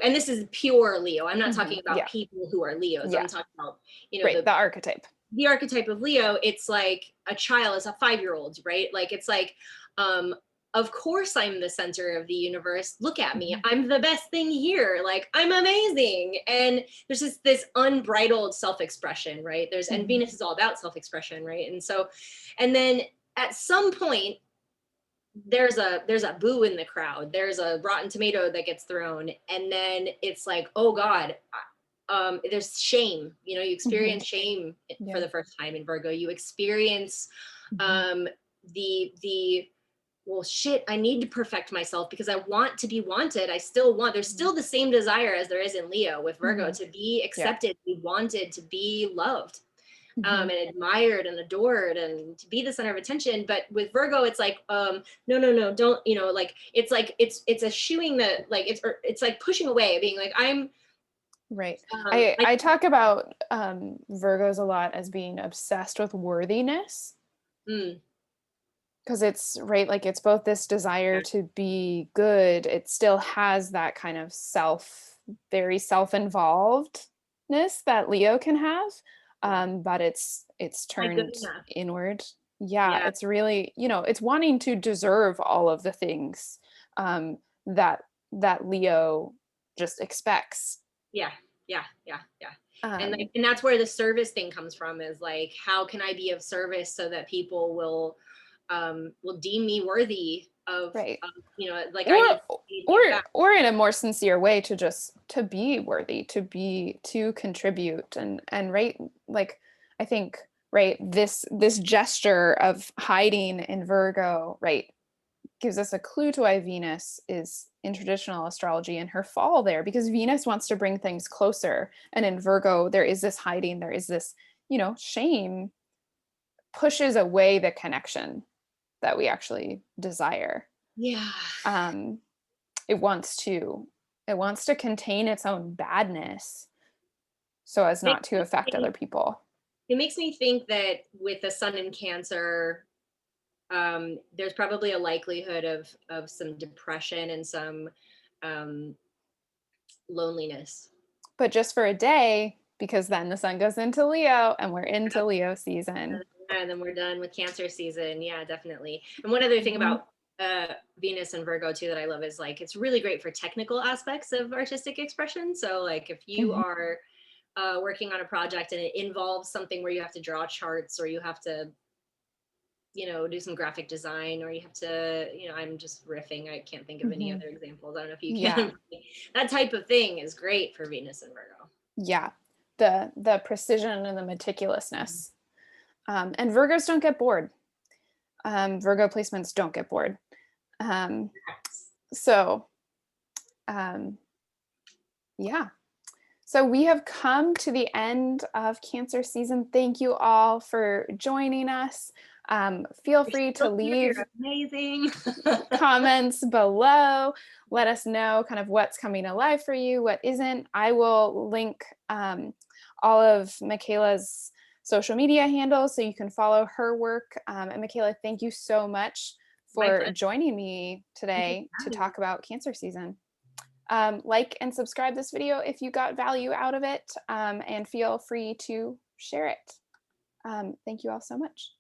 And this is pure Leo. I'm not talking about people who are Leos. I'm talking about, right, the archetype. The archetype of Leo. It's like a child, it's a 5-year-old, right? Like it's like, of course I'm the center of the universe. Look at me. I'm the best thing here. Like I'm amazing. And there's just this unbridled self-expression, right? And Venus is all about self-expression, right? And so, and then at some point, there's a boo in the crowd. There's a rotten tomato that gets thrown. And then it's like, oh God, there's shame. You experience shame for the first time in Virgo. You experience the well, shit, I need to perfect myself because I want to be wanted. There's still the same desire as there is in Leo with Virgo to be accepted, to be wanted, to be loved. And admired and adored and to be the center of attention. But with Virgo, it's like, no, don't, like, it's like, it's eschewing it's like pushing away, being like, I'm right. I talk about Virgos a lot as being obsessed with worthiness. Because it's right, like it's both this desire to be good, it still has that kind of very self-involvedness that Leo can have. But it's turned inward. Yeah, it's really, it's wanting to deserve all of the things that Leo just expects. And that's where the service thing comes from, is like, how can I be of service so that people will deem me worthy of, right. Like or in a more sincere way to be worthy, to contribute, and right, like I think, right, this gesture of hiding in Virgo, right, gives us a clue to why Venus is in traditional astrology in her fall there, because Venus wants to bring things closer, and in Virgo there is this hiding, there is this, shame pushes away the connection that we actually desire. It wants to contain its own badness so as not to affect other people. It makes me think that with the sun in Cancer, there's probably a likelihood of some depression and some loneliness, but just for a day, because then the sun goes into Leo and we're into Leo season. And then we're done with Cancer season. Yeah, definitely. And one other thing about Venus and Virgo too that I love is, like, it's really great for technical aspects of artistic expression. So like if you are working on a project and it involves something where you have to draw charts, or you have to do some graphic design, or you have to, I'm just riffing, I can't think of any other examples, I don't know if you can. That type of thing is great for Venus and Virgo. The precision and the meticulousness. And Virgos don't get bored. Virgo placements don't get bored. So yeah. So we have come to the end of Cancer season. Thank you all for joining us. Feel free to leave You're amazing. comments below. Let us know kind of what's coming alive for you, what isn't. I will link all of Michaela's social media handles so you can follow her work. And Michaela, thank you so much for joining me today to talk about Cancer season. Like and subscribe this video if you got value out of it, and feel free to share it. Thank you all so much.